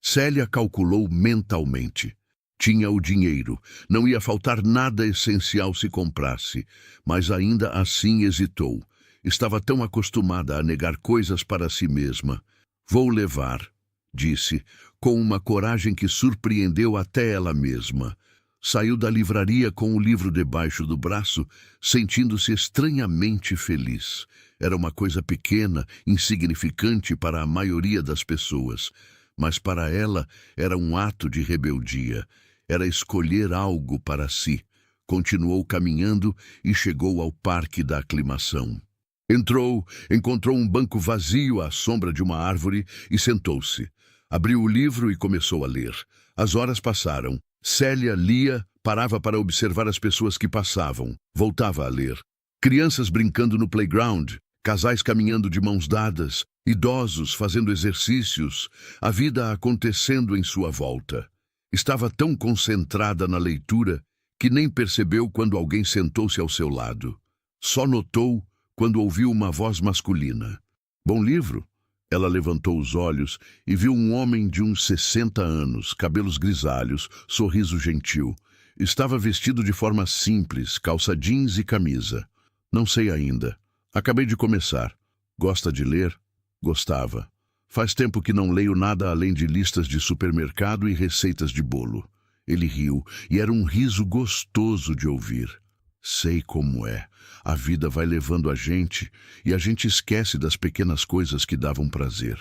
Célia calculou mentalmente. Tinha o dinheiro, não ia faltar nada essencial se comprasse, mas ainda assim hesitou. Estava tão acostumada a negar coisas para si mesma. Vou levar, disse, com uma coragem que surpreendeu até ela mesma. Saiu da livraria com o livro debaixo do braço, sentindo-se estranhamente feliz. Era uma coisa pequena, insignificante para a maioria das pessoas, mas para ela era um ato de rebeldia. Era escolher algo para si. Continuou caminhando e chegou ao Parque da Aclimação. Entrou, encontrou um banco vazio à sombra de uma árvore e sentou-se. Abriu o livro e começou a ler. As horas passaram. Célia lia, parava para observar as pessoas que passavam. Voltava a ler. Crianças brincando no playground, casais caminhando de mãos dadas, idosos fazendo exercícios, a vida acontecendo em sua volta. Estava tão concentrada na leitura que nem percebeu quando alguém sentou-se ao seu lado. Só notou quando ouviu uma voz masculina. Bom livro? Ela levantou os olhos e viu um homem de uns 60 anos, cabelos grisalhos, sorriso gentil. Estava vestido de forma simples, calça jeans e camisa. Não sei ainda. Acabei de começar. Gosta de ler? Gostava. Faz tempo que não leio nada além de listas de supermercado e receitas de bolo. Ele riu, e era um riso gostoso de ouvir. Sei como é. A vida vai levando a gente esquece das pequenas coisas que davam prazer.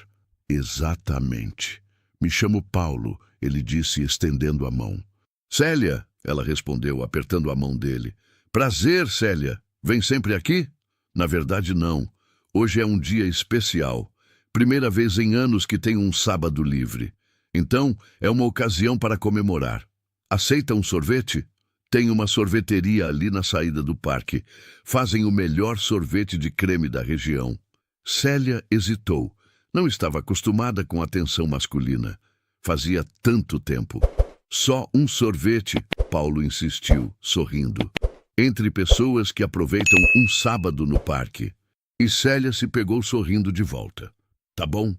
Exatamente. Me chamo Paulo, ele disse, estendendo a mão. Célia, ela respondeu, apertando a mão dele. Prazer, Célia. Vem sempre aqui? Na verdade, não. Hoje é um dia especial. Primeira vez em anos que tenho um sábado livre. Então, é uma ocasião para comemorar. Aceita um sorvete? Tem uma sorveteria ali na saída do parque. Fazem o melhor sorvete de creme da região. Célia hesitou. Não estava acostumada com a atenção masculina. Fazia tanto tempo. Só um sorvete, Paulo insistiu, sorrindo. Entre pessoas que aproveitam um sábado no parque. E Célia se pegou sorrindo de volta. Tá bom,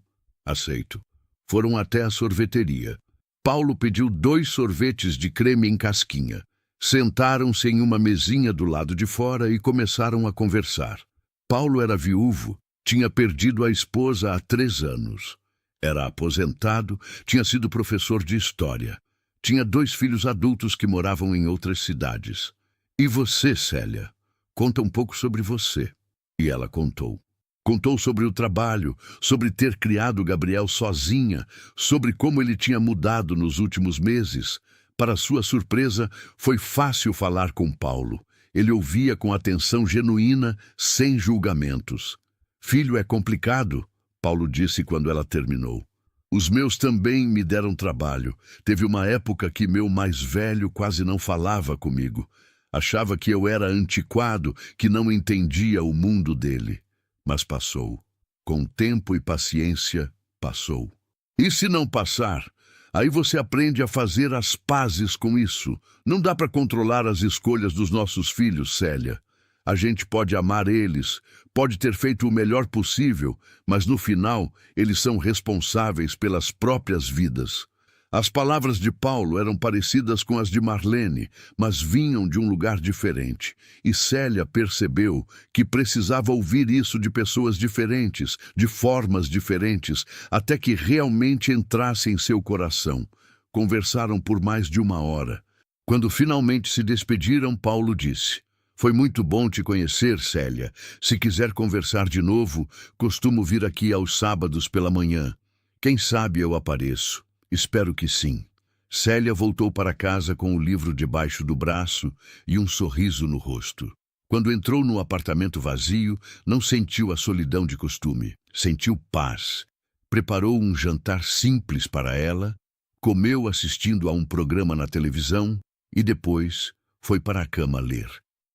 aceito. Foram até a sorveteria. Paulo pediu 2 sorvetes de creme em casquinha. Sentaram-se em uma mesinha do lado de fora e começaram a conversar. Paulo era viúvo, tinha perdido a esposa há 3 anos. Era aposentado, tinha sido professor de história. Tinha 2 filhos adultos que moravam em outras cidades. E você, Célia? Conta um pouco sobre você. E ela contou. Contou sobre o trabalho, sobre ter criado Gabriel sozinha, sobre como ele tinha mudado nos últimos meses. Para sua surpresa, foi fácil falar com Paulo. Ele ouvia com atenção genuína, sem julgamentos. Filho é complicado, Paulo disse quando ela terminou. Os meus também me deram trabalho. Teve uma época que meu mais velho quase não falava comigo. Achava que eu era antiquado, que não entendia o mundo dele. Mas passou. Com tempo e paciência, passou. E se não passar? Aí você aprende a fazer as pazes com isso. Não dá para controlar as escolhas dos nossos filhos, Célia. A gente pode amar eles, pode ter feito o melhor possível, mas no final eles são responsáveis pelas próprias vidas. As palavras de Paulo eram parecidas com as de Marlene, mas vinham de um lugar diferente. E Célia percebeu que precisava ouvir isso de pessoas diferentes, de formas diferentes, até que realmente entrasse em seu coração. Conversaram por mais de 1 hora. Quando finalmente se despediram, Paulo disse: Foi muito bom te conhecer, Célia. Se quiser conversar de novo, costumo vir aqui aos sábados pela manhã. Quem sabe eu apareço. Espero que sim. Célia voltou para casa com o livro debaixo do braço e um sorriso no rosto. Quando entrou no apartamento vazio, não sentiu a solidão de costume. Sentiu paz. Preparou um jantar simples para ela, comeu assistindo a um programa na televisão e depois foi para a cama ler.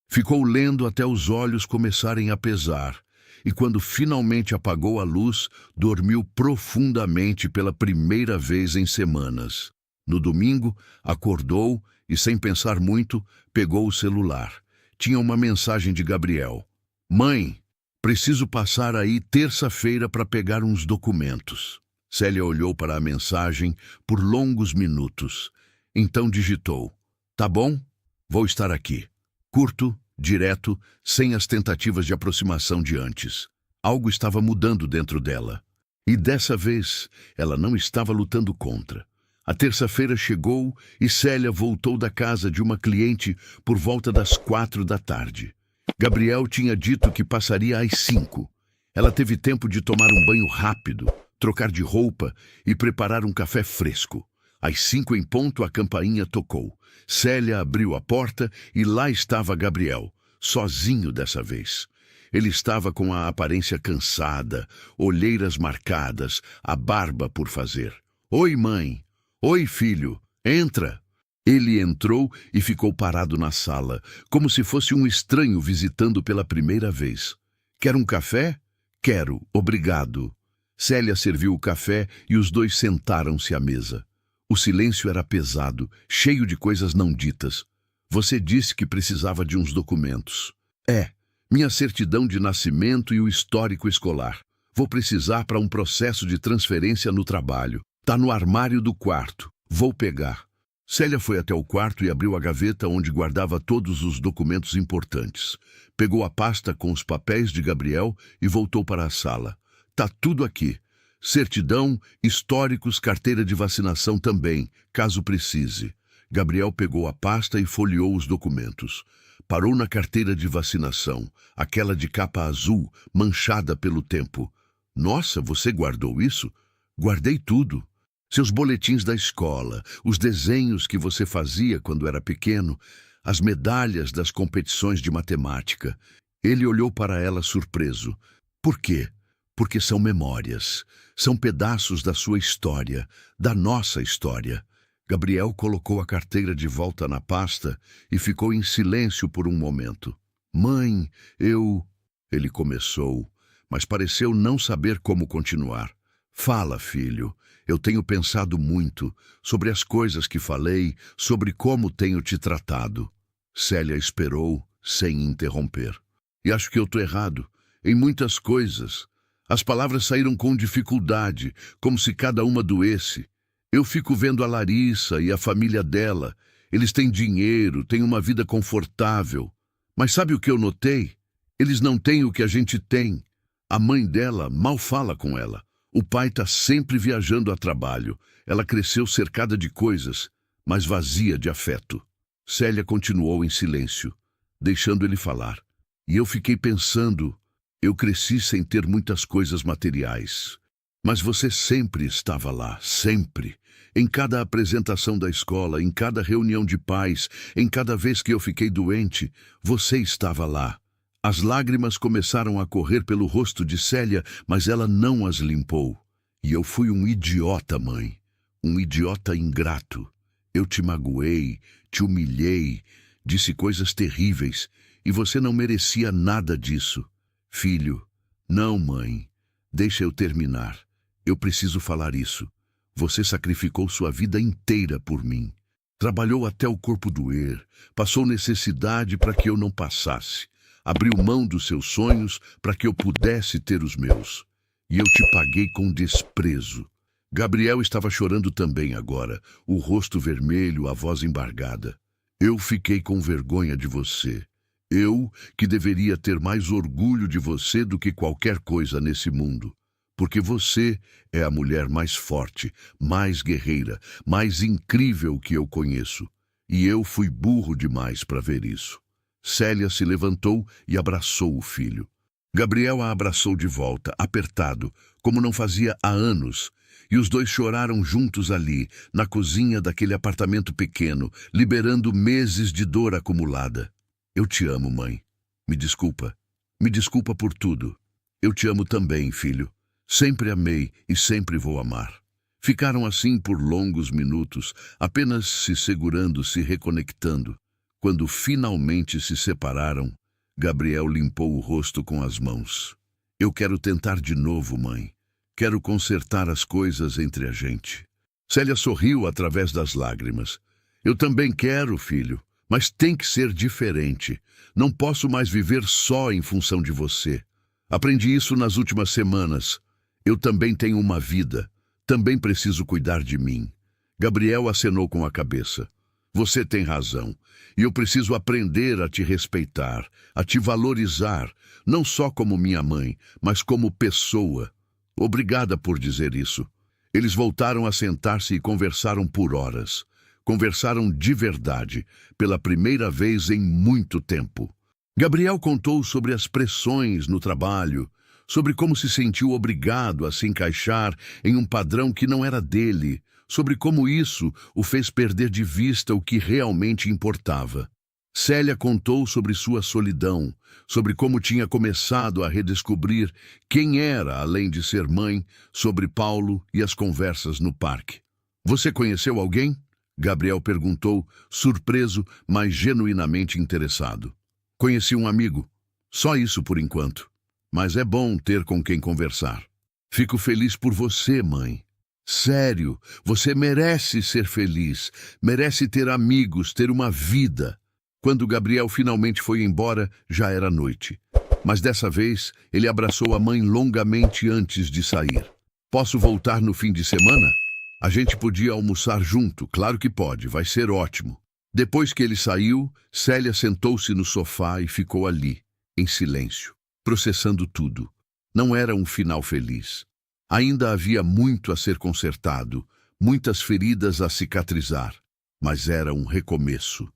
Ficou lendo até os olhos começarem a pesar. E quando finalmente apagou a luz, dormiu profundamente pela primeira vez em semanas. No domingo, acordou e, sem pensar muito, pegou o celular. Tinha uma mensagem de Gabriel. Mãe, preciso passar aí terça-feira para pegar uns documentos. Célia olhou para a mensagem por longos minutos. Então digitou: "Tá bom, vou estar aqui." Curto, direto, sem as tentativas de aproximação de antes. Algo estava mudando dentro dela. E dessa vez, ela não estava lutando contra. A terça-feira chegou e Célia voltou da casa de uma cliente por volta das 4 da tarde. Gabriel tinha dito que passaria às 5. Ela teve tempo de tomar um banho rápido, trocar de roupa e preparar um café fresco. Às 5 em ponto, a campainha tocou. Célia abriu a porta e lá estava Gabriel, sozinho dessa vez. Ele estava com a aparência cansada, olheiras marcadas, a barba por fazer. "Oi, mãe. Oi, filho. Entra." Ele entrou e ficou parado na sala, como se fosse um estranho visitando pela primeira vez. "Quer um café?" "Quero, obrigado." Célia serviu o café e os dois sentaram-se à mesa. O silêncio era pesado, cheio de coisas não ditas. "Você disse que precisava de uns documentos." "É, minha certidão de nascimento e o histórico escolar. Vou precisar para um processo de transferência no trabalho. Tá no armário do quarto. Vou pegar." Célia foi até o quarto e abriu a gaveta onde guardava todos os documentos importantes. Pegou a pasta com os papéis de Gabriel e voltou para a sala. "Tá tudo aqui. Certidão, históricos, carteira de vacinação também, caso precise." Gabriel pegou a pasta e folheou os documentos. Parou na carteira de vacinação, aquela de capa azul, manchada pelo tempo. "Nossa, você guardou isso?" "Guardei tudo. Seus boletins da escola, os desenhos que você fazia quando era pequeno, as medalhas das competições de matemática." Ele olhou para ela surpreso. "Por quê?" "Porque são memórias. São pedaços da sua história, da nossa história." Gabriel colocou a carteira de volta na pasta e ficou em silêncio por um momento. "Mãe, Ele começou, mas pareceu não saber como continuar. "Fala, filho. Eu tenho pensado muito sobre as coisas que falei, sobre como tenho te tratado." Célia esperou, sem interromper. "E acho que eu estou errado, em muitas coisas. As palavras saíram com dificuldade, como se cada uma doesse. Eu fico vendo a Larissa e a família dela. Eles têm dinheiro, têm uma vida confortável. Mas sabe o que eu notei? Eles não têm o que a gente tem. A mãe dela mal fala com ela. O pai está sempre viajando a trabalho. Ela cresceu cercada de coisas, mas vazia de afeto." Célia continuou em silêncio, deixando ele falar. "E eu fiquei pensando, eu cresci sem ter muitas coisas materiais. Mas você sempre estava lá, sempre. Em cada apresentação da escola, em cada reunião de pais, em cada vez que eu fiquei doente, você estava lá." As lágrimas começaram a correr pelo rosto de Célia, mas ela não as limpou. "E eu fui um idiota, mãe. Um idiota ingrato. Eu te magoei, te humilhei, disse coisas terríveis, e você não merecia nada disso. Filho, não, mãe. Deixa eu terminar. Eu preciso falar isso. Você sacrificou sua vida inteira por mim. Trabalhou até o corpo doer, passou necessidade para que eu não passasse. Abriu mão dos seus sonhos para que eu pudesse ter os meus. E eu te paguei com desprezo." Gabriel estava chorando também agora, o rosto vermelho, a voz embargada. "Eu fiquei com vergonha de você. Eu, que deveria ter mais orgulho de você do que qualquer coisa nesse mundo. Porque você é a mulher mais forte, mais guerreira, mais incrível que eu conheço. E eu fui burro demais para ver isso." Célia se levantou e abraçou o filho. Gabriel a abraçou de volta, apertado, como não fazia há anos, e os dois choraram juntos ali, na cozinha daquele apartamento pequeno, liberando meses de dor acumulada. "Eu te amo, mãe. Me desculpa. Me desculpa por tudo. Eu te amo também, filho. Sempre amei e sempre vou amar." Ficaram assim por longos minutos, apenas se segurando, se reconectando. Quando finalmente se separaram, Gabriel limpou o rosto com as mãos. "Eu quero tentar de novo, mãe. Quero consertar as coisas entre a gente." Célia sorriu através das lágrimas. "Eu também quero, filho, mas tem que ser diferente. Não posso mais viver só em função de você. Aprendi isso nas últimas semanas. Eu também tenho uma vida. Também preciso cuidar de mim. Gabriel acenou com a cabeça. Você tem razão. E eu preciso aprender a te respeitar, a te valorizar, não só como minha mãe, mas como pessoa. Obrigada por dizer isso. Eles voltaram a sentar-se e conversaram por horas. Conversaram de verdade, pela primeira vez em muito tempo. Gabriel contou sobre as pressões no trabalho, sobre como se sentiu obrigado a se encaixar em um padrão que não era dele, sobre como isso o fez perder de vista o que realmente importava. Célia contou sobre sua solidão, sobre como tinha começado a redescobrir quem era, além de ser mãe, sobre Paulo e as conversas no parque. Você conheceu alguém? Gabriel perguntou, surpreso, mas genuinamente interessado. Conheci um amigo. Só isso por enquanto. Mas é bom ter com quem conversar. Fico feliz por você, mãe. Sério, você merece ser feliz, merece ter amigos, ter uma vida. Quando Gabriel finalmente foi embora, já era noite. Mas dessa vez, ele abraçou a mãe longamente antes de sair. Posso voltar no fim de semana? A gente podia almoçar junto, claro que pode, vai ser ótimo. Depois que ele saiu, Célia sentou-se no sofá e ficou ali, em silêncio, processando tudo. Não era um final feliz. Ainda havia muito a ser consertado, muitas feridas a cicatrizar, mas era um recomeço.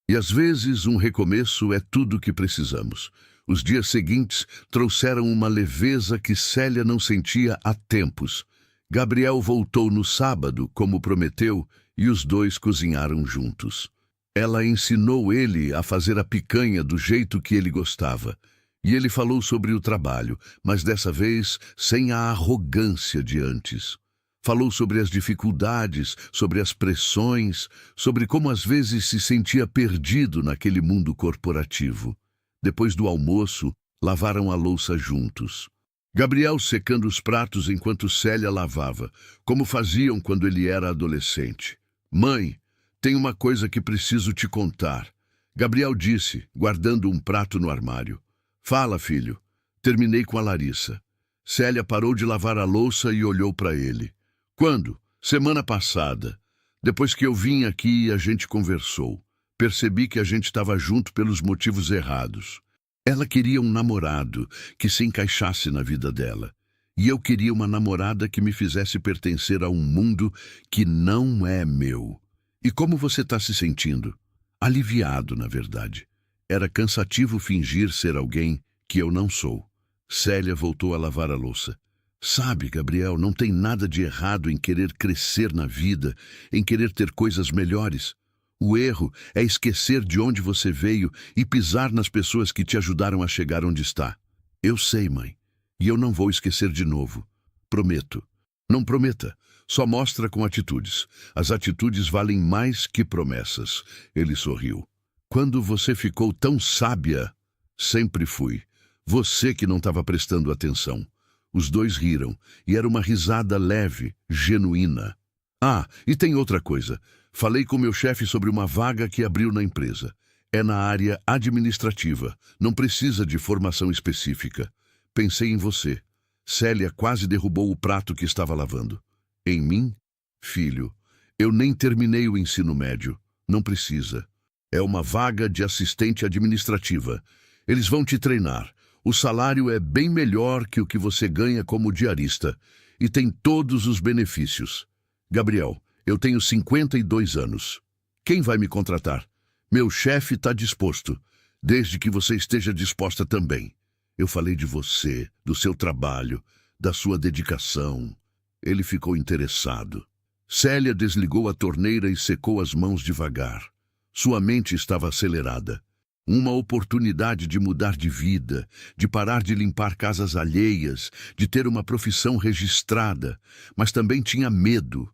E às vezes um recomeço é tudo o que precisamos. Os dias seguintes trouxeram uma leveza que Célia não sentia há tempos. Gabriel voltou no sábado, como prometeu, e os dois cozinharam juntos. Ela ensinou ele a fazer a picanha do jeito que ele gostava. E ele falou sobre o trabalho, mas dessa vez sem a arrogância de antes. Falou sobre as dificuldades, sobre as pressões, sobre como às vezes se sentia perdido naquele mundo corporativo. Depois do almoço, lavaram a louça juntos. Gabriel secando os pratos enquanto Célia lavava, como faziam quando ele era adolescente. Mãe, tem uma coisa que preciso te contar. Gabriel disse, guardando um prato no armário. Fala, filho. Terminei com a Larissa. Célia parou de lavar a louça e olhou para ele. Quando? Semana passada. Depois que eu vim aqui e a gente conversou. Percebi que a gente estava junto pelos motivos errados. Ela queria um namorado que se encaixasse na vida dela. E eu queria uma namorada que me fizesse pertencer a um mundo que não é meu. E como você está se sentindo? Aliviado, na verdade. Era cansativo fingir ser alguém que eu não sou. Célia voltou a lavar a louça. Sabe, Gabriel, não tem nada de errado em querer crescer na vida, em querer ter coisas melhores. O erro é esquecer de onde você veio e pisar nas pessoas que te ajudaram a chegar onde está. Eu sei, mãe, e eu não vou esquecer de novo. Prometo. Não prometa, só mostra com atitudes. As atitudes valem mais que promessas. Ele sorriu. Quando você ficou tão sábia? Sempre fui. Você que não estava prestando atenção. Os dois riram, e era uma risada leve, genuína. Ah, e tem outra coisa. Falei com meu chefe sobre uma vaga que abriu na empresa. É na área administrativa. Não precisa de formação específica. Pensei em você. Célia quase derrubou o prato que estava lavando. Em mim? Filho, eu nem terminei o ensino médio. Não precisa. É uma vaga de assistente administrativa. Eles vão te treinar. O salário é bem melhor que o que você ganha como diarista. E tem todos os benefícios. Gabriel, eu tenho 52 anos. Quem vai me contratar? Meu chefe está disposto, desde que você esteja disposta também. Eu falei de você, do seu trabalho, da sua dedicação. Ele ficou interessado. Célia desligou a torneira e secou as mãos devagar. Sua mente estava acelerada. Uma oportunidade de mudar de vida, de parar de limpar casas alheias, de ter uma profissão registrada, mas também tinha medo.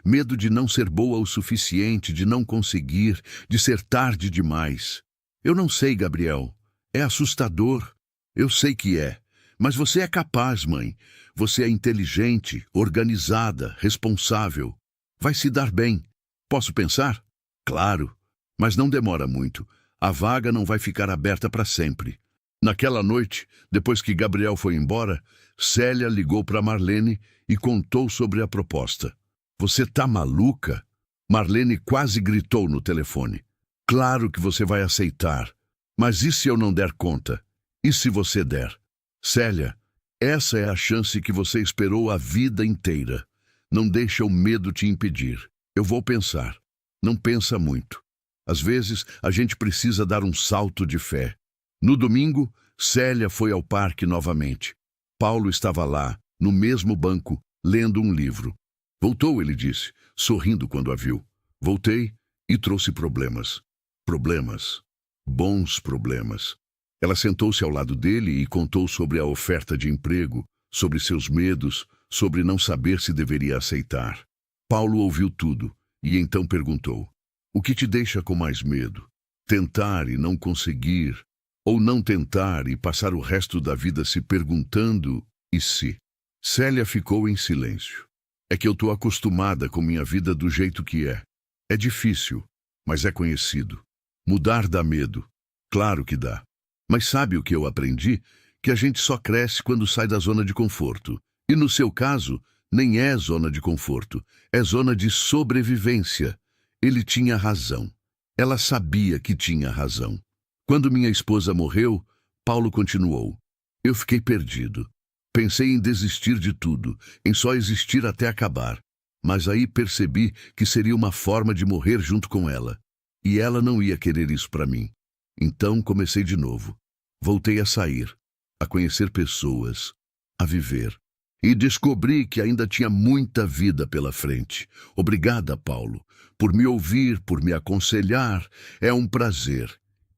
Medo de não ser boa o suficiente, de não conseguir, de ser tarde demais. Eu não sei, Gabriel. É assustador. Eu sei que é. Mas você é capaz, mãe. Você é inteligente, organizada, responsável. Vai se dar bem. Posso pensar? Claro. Mas não demora muito. A vaga não vai ficar aberta para sempre. Naquela noite, depois que Gabriel foi embora, Célia ligou para Marlene e contou sobre a proposta. Você tá maluca? Marlene quase gritou no telefone. Claro que você vai aceitar. Mas e se eu não der conta? E se você der? Célia, essa é a chance que você esperou a vida inteira. Não deixa o medo te impedir. Eu vou pensar. Não pensa muito. Às vezes, a gente precisa dar um salto de fé. No domingo, Célia foi ao parque novamente. Paulo estava lá, no mesmo banco, lendo um livro. Voltou, ele disse, sorrindo quando a viu. Voltei e trouxe problemas. Problemas. Bons problemas. Ela sentou-se ao lado dele e contou sobre a oferta de emprego, sobre seus medos, sobre não saber se deveria aceitar. Paulo ouviu tudo e então perguntou: o que te deixa com mais medo? Tentar e não conseguir? Ou não tentar e passar o resto da vida se perguntando e se? Célia ficou em silêncio. É que eu estou acostumada com minha vida do jeito que é. É difícil, mas é conhecido. Mudar dá medo. Claro que dá. Mas sabe o que eu aprendi? Que a gente só cresce quando sai da zona de conforto. E no seu caso, nem é zona de conforto, é zona de sobrevivência. Ele tinha razão. Ela sabia que tinha razão. Quando minha esposa morreu, Paulo continuou. Eu fiquei perdido. Pensei em desistir de tudo, em só existir até acabar. Mas aí percebi que seria uma forma de morrer junto com ela. E ela não ia querer isso para mim. Então comecei de novo. Voltei a sair, a conhecer pessoas, a viver. E descobri que ainda tinha muita vida pela frente. Obrigada, Paulo, por me ouvir, por me aconselhar. É um prazer.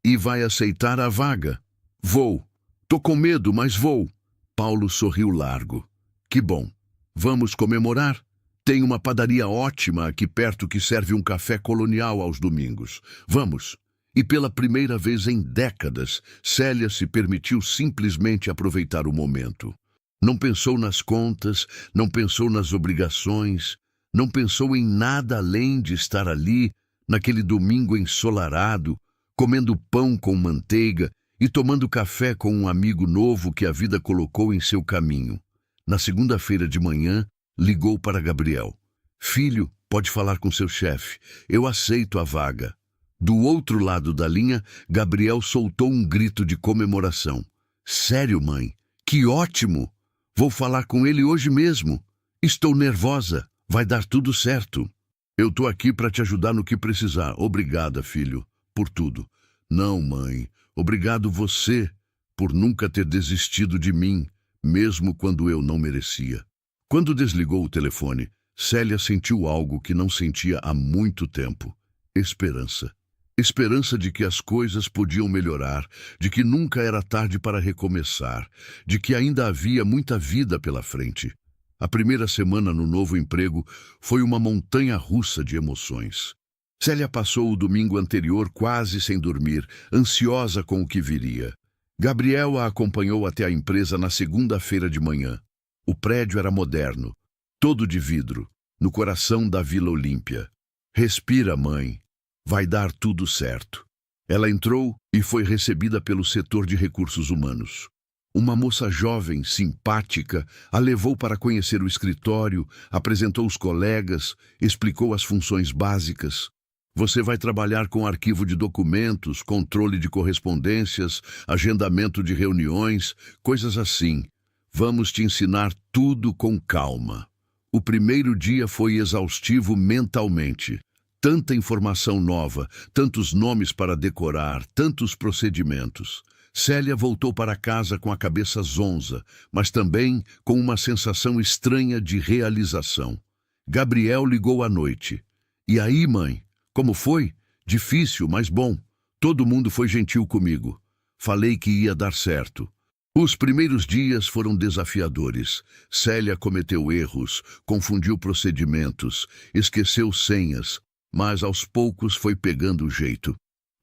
E vai aceitar a vaga? Vou. Tô com medo, mas vou. Paulo sorriu largo. Que bom. Vamos comemorar? Tem uma padaria ótima aqui perto que serve um café colonial aos domingos. Vamos. E pela primeira vez em décadas, Célia se permitiu simplesmente aproveitar o momento. Não pensou nas contas, não pensou nas obrigações, não pensou em nada além de estar ali, naquele domingo ensolarado, comendo pão com manteiga e tomando café com um amigo novo que a vida colocou em seu caminho. Na segunda-feira de manhã, ligou para Gabriel. Filho, pode falar com seu chefe. Eu aceito a vaga. Do outro lado da linha, Gabriel soltou um grito de comemoração. Sério, mãe? Que ótimo! Vou falar com ele hoje mesmo. Estou nervosa. Vai dar tudo certo. Eu tô aqui para te ajudar no que precisar. Obrigada, filho, por tudo. Não, mãe. Obrigado você por nunca ter desistido de mim, mesmo quando eu não merecia. Quando desligou o telefone, Célia sentiu algo que não sentia há muito tempo. Esperança. Esperança de que as coisas podiam melhorar, de que nunca era tarde para recomeçar, de que ainda havia muita vida pela frente. A primeira semana no novo emprego foi uma montanha-russa de emoções. Célia passou o domingo anterior quase sem dormir, ansiosa com o que viria. Gabriel a acompanhou até a empresa na segunda-feira de manhã. O prédio era moderno, todo de vidro, no coração da Vila Olímpia. Respira, mãe. Vai dar tudo certo. Ela entrou e foi recebida pelo setor de recursos humanos. Uma moça jovem, simpática, a levou para conhecer o escritório, apresentou os colegas, explicou as funções básicas. Você vai trabalhar com arquivo de documentos, controle de correspondências, agendamento de reuniões, coisas assim. Vamos te ensinar tudo com calma. O primeiro dia foi exaustivo mentalmente. Tanta informação nova, tantos nomes para decorar, tantos procedimentos. Célia voltou para casa com a cabeça zonza, mas também com uma sensação estranha de realização. Gabriel ligou à noite. E aí, mãe? Como foi? Difícil, mas bom. Todo mundo foi gentil comigo. Falei que ia dar certo. Os primeiros dias foram desafiadores. Célia cometeu erros, confundiu procedimentos, esqueceu senhas, mas aos poucos foi pegando o jeito.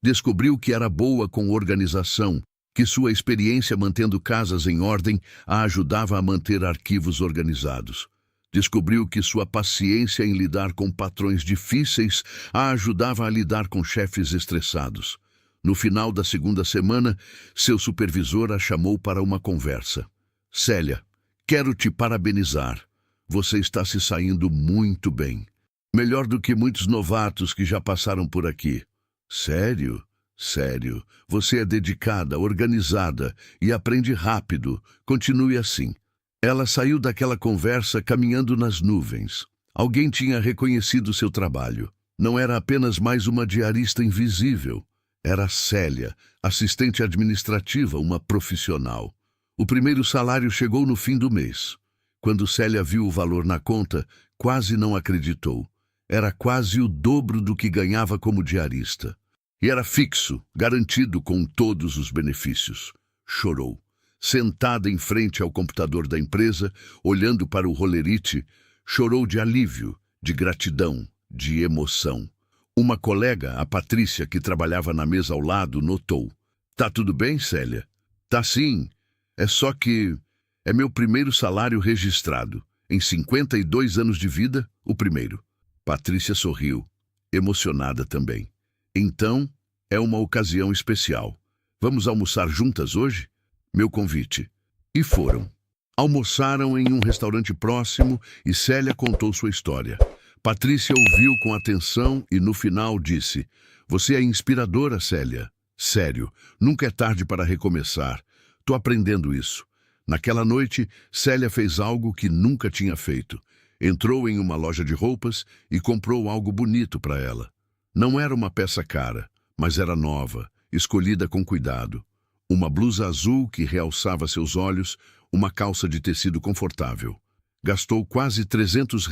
Descobriu que era boa com organização, que sua experiência mantendo casas em ordem a ajudava a manter arquivos organizados. Descobriu que sua paciência em lidar com patrões difíceis a ajudava a lidar com chefes estressados. No final da segunda semana, seu supervisor a chamou para uma conversa. Célia, quero te parabenizar. Você está se saindo muito bem. Melhor do que muitos novatos que já passaram por aqui. Sério? Sério. Você é dedicada, organizada e aprende rápido. Continue assim. Ela saiu daquela conversa caminhando nas nuvens. Alguém tinha reconhecido seu trabalho. Não era apenas mais uma diarista invisível. Era Célia, assistente administrativa, uma profissional. O primeiro salário chegou no fim do mês. Quando Célia viu o valor na conta, quase não acreditou. Era quase o dobro do que ganhava como diarista. E era fixo, garantido com todos os benefícios. Chorou. Sentada em frente ao computador da empresa, olhando para o rolerite, chorou de alívio, de gratidão, de emoção. Uma colega, a Patrícia, que trabalhava na mesa ao lado, notou. Tá tudo bem, Célia? Tá sim. É só que é meu primeiro salário registrado. Em 52 anos de vida, o primeiro. Patrícia sorriu, emocionada também. Então, é uma ocasião especial. Vamos almoçar juntas hoje? Meu convite. E foram. Almoçaram em um restaurante próximo e Célia contou sua história. Patrícia ouviu com atenção e no final disse: Você é inspiradora, Célia. Sério, nunca é tarde para recomeçar. Tô aprendendo isso. Naquela noite, Célia fez algo que nunca tinha feito. Entrou em uma loja de roupas e comprou algo bonito para ela. Não era uma peça cara, mas era nova, escolhida com cuidado. Uma blusa azul que realçava seus olhos, uma calça de tecido confortável. Gastou quase R$ 300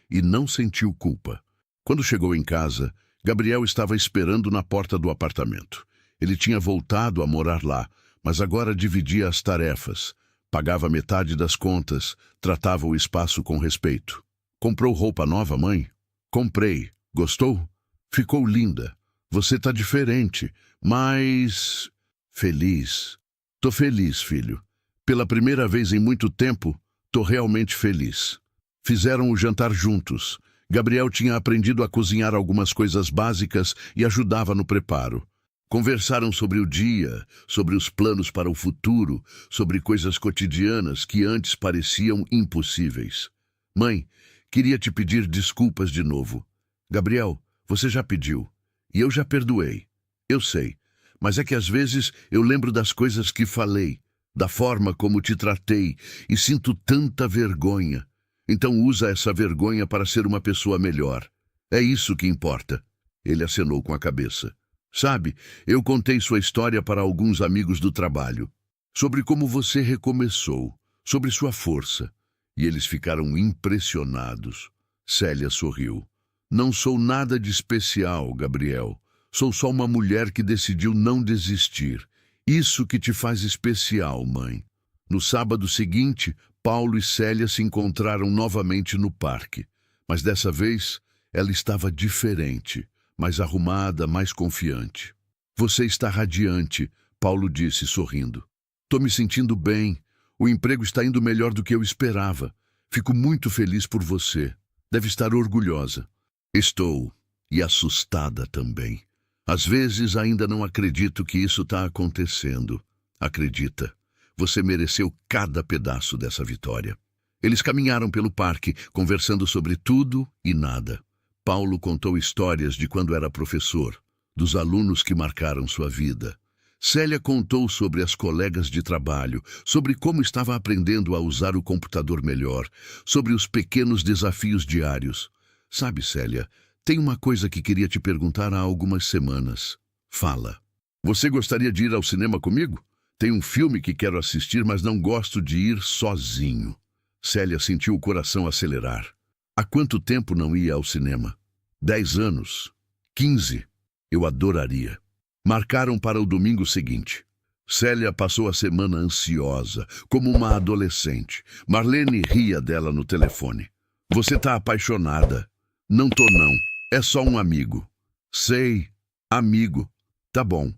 e não sentiu culpa. Quando chegou em casa, Gabriel estava esperando na porta do apartamento. Ele tinha voltado a morar lá, mas agora dividia as tarefas. Pagava metade das contas, tratava o espaço com respeito. Comprou roupa nova, mãe? Comprei. Gostou? Ficou linda. Você tá diferente, mas... feliz. Tô feliz, filho. Pela primeira vez em muito tempo, tô realmente feliz. Fizeram o jantar juntos. Gabriel tinha aprendido a cozinhar algumas coisas básicas e ajudava no preparo. Conversaram sobre o dia, sobre os planos para o futuro, sobre coisas cotidianas que antes pareciam impossíveis. Mãe, queria te pedir desculpas de novo. Gabriel, você já pediu. E eu já perdoei. Eu sei. Mas é que às vezes eu lembro das coisas que falei, da forma como te tratei, e sinto tanta vergonha. Então usa essa vergonha para ser uma pessoa melhor. É isso que importa. Ele acenou com a cabeça. Sabe, eu contei sua história para alguns amigos do trabalho, sobre como você recomeçou, sobre sua força, e eles ficaram impressionados. Célia sorriu. Não sou nada de especial, Gabriel. Sou só uma mulher que decidiu não desistir. Isso que te faz especial, mãe. No sábado seguinte, Paulo e Célia se encontraram novamente no parque, mas dessa vez ela estava diferente. Mais arrumada, mais confiante. Você está radiante, Paulo disse, sorrindo. Tô me sentindo bem. O emprego está indo melhor do que eu esperava. Fico muito feliz por você. Deve estar orgulhosa. Estou. E assustada também. Às vezes ainda não acredito que isso está acontecendo. Acredita. Você mereceu cada pedaço dessa vitória. Eles caminharam pelo parque, conversando sobre tudo e nada. Paulo contou histórias de quando era professor, dos alunos que marcaram sua vida. Célia contou sobre as colegas de trabalho, sobre como estava aprendendo a usar o computador melhor, sobre os pequenos desafios diários. Sabe, Célia, tem uma coisa que queria te perguntar há algumas semanas. Fala. Você gostaria de ir ao cinema comigo? Tem um filme que quero assistir, mas não gosto de ir sozinho. Célia sentiu o coração acelerar. Há quanto tempo não ia ao cinema? 10 anos? 15? Eu adoraria. Marcaram para o domingo seguinte. Célia passou a semana ansiosa, como uma adolescente. Marlene ria dela no telefone. Você tá apaixonada. Não tô não. É só um amigo. Sei. Amigo. Tá bom.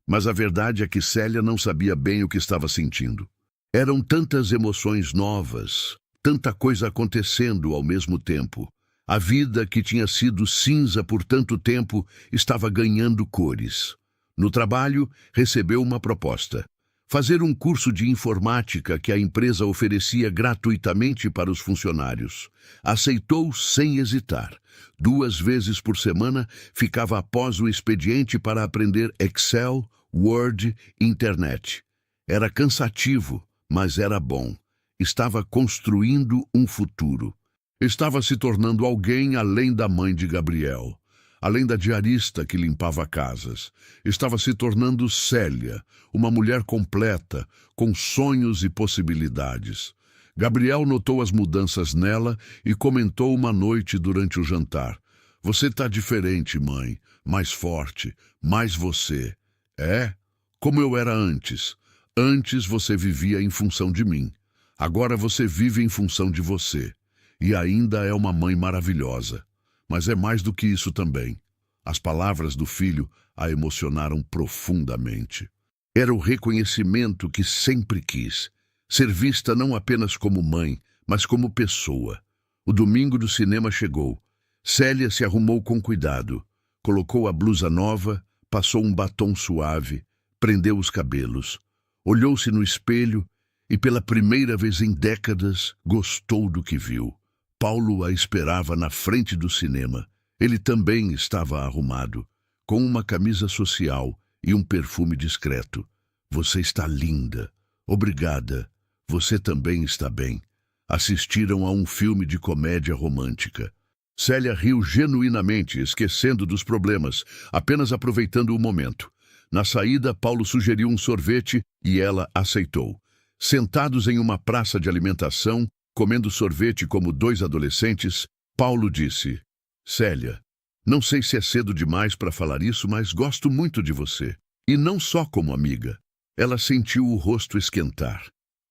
Mas a verdade é que Célia não sabia bem o que estava sentindo. Eram tantas emoções novas. Tanta coisa acontecendo ao mesmo tempo. A vida que tinha sido cinza por tanto tempo estava ganhando cores. No trabalho, recebeu uma proposta: fazer um curso de informática que a empresa oferecia gratuitamente para os funcionários. Aceitou sem hesitar. 2 vezes por semana, ficava após o expediente para aprender Excel, Word, Internet. Era cansativo, mas era bom. Estava construindo um futuro. Estava se tornando alguém além da mãe de Gabriel, além da diarista que limpava casas. Estava se tornando Célia, uma mulher completa, com sonhos e possibilidades. Gabriel notou as mudanças nela e comentou uma noite durante o jantar: "Você está diferente, mãe. Mais forte, mais você." "É? Como eu era antes. Antes você vivia em função de mim. Agora você vive em função de você. E ainda é uma mãe maravilhosa. Mas é mais do que isso também." As palavras do filho a emocionaram profundamente. Era o reconhecimento que sempre quis. Ser vista não apenas como mãe, mas como pessoa. O domingo do cinema chegou. Célia se arrumou com cuidado. Colocou a blusa nova, passou um batom suave, prendeu os cabelos. Olhou-se no espelho e, pela primeira vez em décadas, gostou do que viu. Paulo a esperava na frente do cinema. Ele também estava arrumado, com uma camisa social e um perfume discreto. "Você está linda." "Obrigada. Você também está bem." Assistiram a um filme de comédia romântica. Célia riu genuinamente, esquecendo dos problemas, apenas aproveitando o momento. Na saída, Paulo sugeriu um sorvete e ela aceitou. Sentados em uma praça de alimentação, comendo sorvete como 2 adolescentes, Paulo disse: "Célia, não sei se é cedo demais para falar isso, mas gosto muito de você. E não só como amiga." Ela sentiu o rosto esquentar.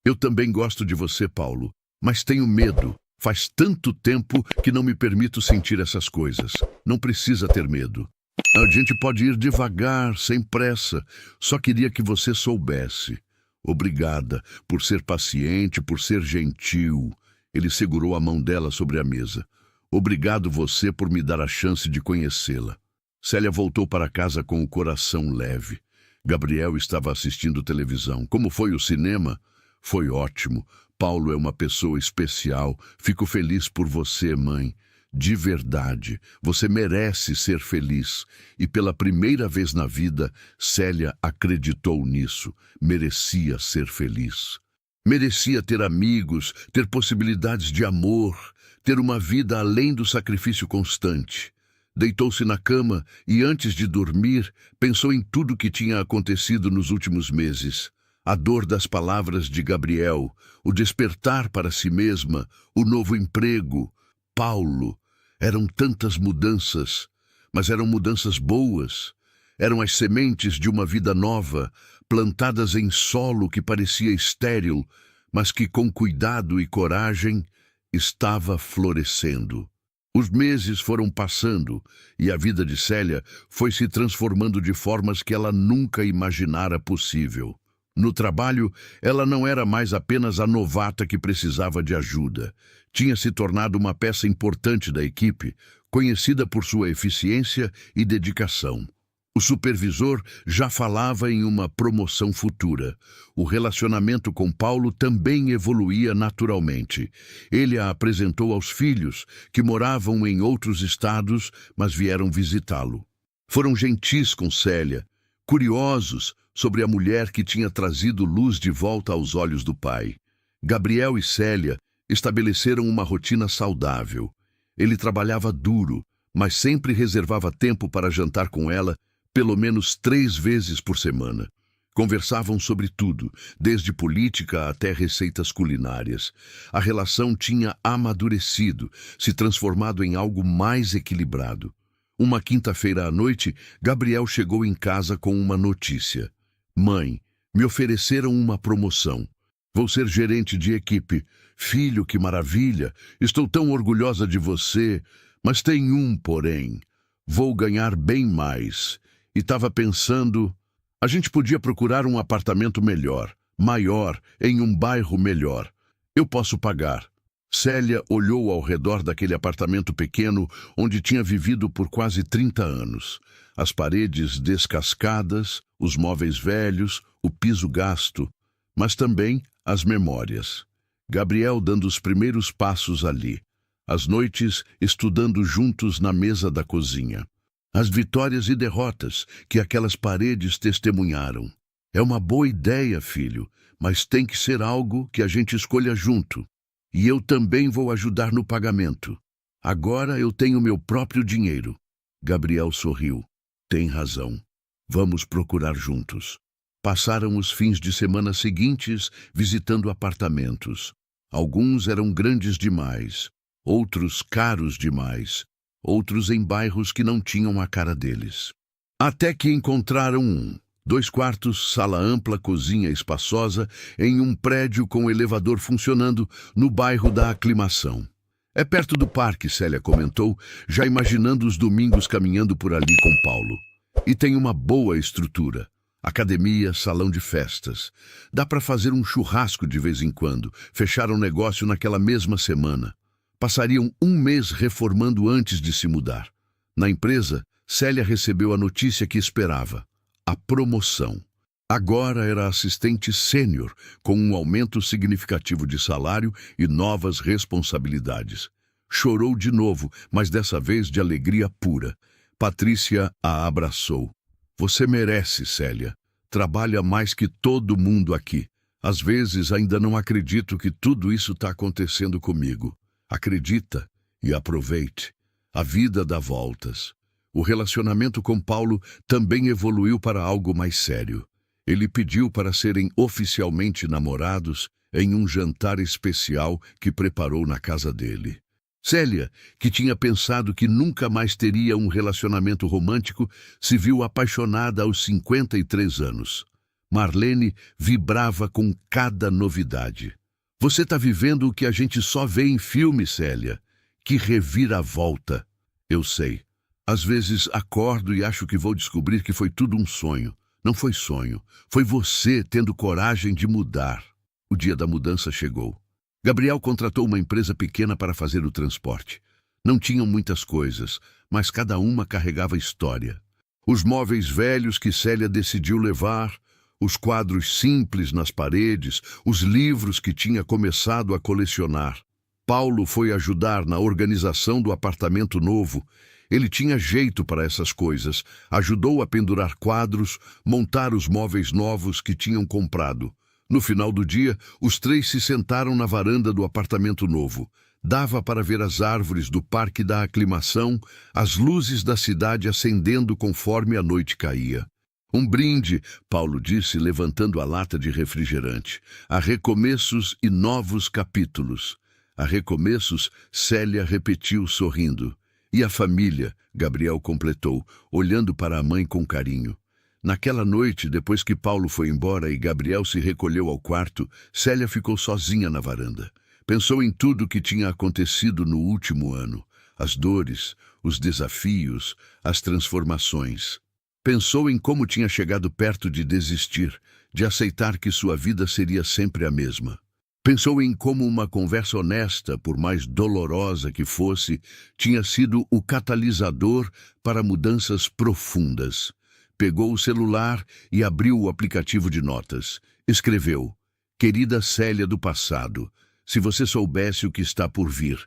"Eu também gosto de você, Paulo, mas tenho medo. Faz tanto tempo que não me permito sentir essas coisas. Não precisa ter medo. A gente pode ir devagar, sem pressa. Só queria que você soubesse." "Obrigada por ser paciente, por ser gentil." Ele segurou a mão dela sobre a mesa. "Obrigado você por me dar a chance de conhecê-la." Célia voltou para casa com o coração leve. Gabriel estava assistindo televisão. "Como foi o cinema?" "Foi ótimo. Paulo é uma pessoa especial. Fico feliz por você, mãe. De verdade, você merece ser feliz." E pela primeira vez na vida, Célia acreditou nisso. Merecia ser feliz. Merecia ter amigos, ter possibilidades de amor, ter uma vida além do sacrifício constante. Deitou-se na cama e, antes de dormir, pensou em tudo que tinha acontecido nos últimos meses. A dor das palavras de Gabriel, o despertar para si mesma, o novo emprego, Paulo. Eram tantas mudanças, mas eram mudanças boas. Eram as sementes de uma vida nova, plantadas em solo que parecia estéril, mas que com cuidado e coragem estava florescendo. Os meses foram passando e a vida de Célia foi se transformando de formas que ela nunca imaginara possível. No trabalho, ela não era mais apenas a novata que precisava de ajuda. Tinha se tornado uma peça importante da equipe, conhecida por sua eficiência e dedicação. O supervisor já falava em uma promoção futura. O relacionamento com Paulo também evoluía naturalmente. Ele a apresentou aos filhos, que moravam em outros estados, mas vieram visitá-lo. Foram gentis com Célia, curiosos sobre a mulher que tinha trazido luz de volta aos olhos do pai. Gabriel e Célia estabeleceram uma rotina saudável. Ele trabalhava duro, mas sempre reservava tempo para jantar com ela, pelo menos 3 vezes por semana. Conversavam sobre tudo, desde política até receitas culinárias. A relação tinha amadurecido, se transformado em algo mais equilibrado. Uma quinta-feira à noite, Gabriel chegou em casa com uma notícia. "Mãe, me ofereceram uma promoção. Vou ser gerente de equipe. Filho, que maravilha! Estou tão orgulhosa de você. Mas tem um porém. Vou ganhar bem mais. E estava pensando, a gente podia procurar um apartamento melhor, maior, em um bairro melhor. Eu posso pagar." Célia olhou ao redor daquele apartamento pequeno onde tinha vivido por quase 30 anos. As paredes descascadas, os móveis velhos, o piso gasto, mas também as memórias. Gabriel dando os primeiros passos ali. As noites estudando juntos na mesa da cozinha. As vitórias e derrotas que aquelas paredes testemunharam. É uma boa ideia, filho, mas tem que ser algo que a gente escolha junto. E eu também vou ajudar no pagamento. Agora eu tenho meu próprio dinheiro. Gabriel sorriu. Tem razão. Vamos procurar juntos. Passaram os fins de semana seguintes visitando apartamentos. Alguns eram grandes demais, outros caros demais, outros em bairros que não tinham a cara deles. Até que encontraram um. 2 quartos, sala ampla, cozinha espaçosa, em um prédio com elevador funcionando no bairro da Aclimação. É perto do parque, Célia comentou, já imaginando os domingos caminhando por ali com Paulo. E tem uma boa estrutura. Academia, salão de festas. Dá para fazer um churrasco de vez em quando. Fecharam negócio naquela mesma semana. Passariam 1 mês reformando antes de se mudar. Na empresa, Célia recebeu a notícia que esperava. A promoção. Agora era assistente sênior, com um aumento significativo de salário e novas responsabilidades. Chorou de novo, mas dessa vez de alegria pura. Patrícia a abraçou. Você merece, Célia. Trabalha mais que todo mundo aqui. Às vezes ainda não acredito que tudo isso está acontecendo comigo. Acredita e aproveite. A vida dá voltas. O relacionamento com Paulo também evoluiu para algo mais sério. Ele pediu para serem oficialmente namorados em um jantar especial que preparou na casa dele. Célia, que tinha pensado que nunca mais teria um relacionamento romântico, se viu apaixonada aos 53 anos. Marlene vibrava com cada novidade. Você está vivendo o que a gente só vê em filme, Célia. Que reviravolta. Eu sei. Às vezes acordo e acho que vou descobrir que foi tudo um sonho. Não foi sonho. Foi você tendo coragem de mudar. O dia da mudança chegou. Gabriel contratou uma empresa pequena para fazer o transporte. Não tinham muitas coisas, mas cada uma carregava história. Os móveis velhos que Célia decidiu levar, os quadros simples nas paredes, os livros que tinha começado a colecionar. Paulo foi ajudar na organização do apartamento novo. Ele tinha jeito para essas coisas. Ajudou a pendurar quadros, montar os móveis novos que tinham comprado. No final do dia, os 3 se sentaram na varanda do apartamento novo. Dava para ver as árvores do Parque da Aclimação, as luzes da cidade acendendo conforme a noite caía. Um brinde, Paulo disse, levantando a lata de refrigerante. A recomeços e novos capítulos. A recomeços, Célia repetiu sorrindo. E a família, Gabriel completou, olhando para a mãe com carinho. Naquela noite, depois que Paulo foi embora e Gabriel se recolheu ao quarto, Célia ficou sozinha na varanda. Pensou em tudo o que tinha acontecido no último ano. As dores, os desafios, as transformações. Pensou em como tinha chegado perto de desistir, de aceitar que sua vida seria sempre a mesma. Pensou em como uma conversa honesta, por mais dolorosa que fosse, tinha sido o catalisador para mudanças profundas. Pegou o celular e abriu o aplicativo de notas. Escreveu: Querida Célia do passado, se você soubesse o que está por vir,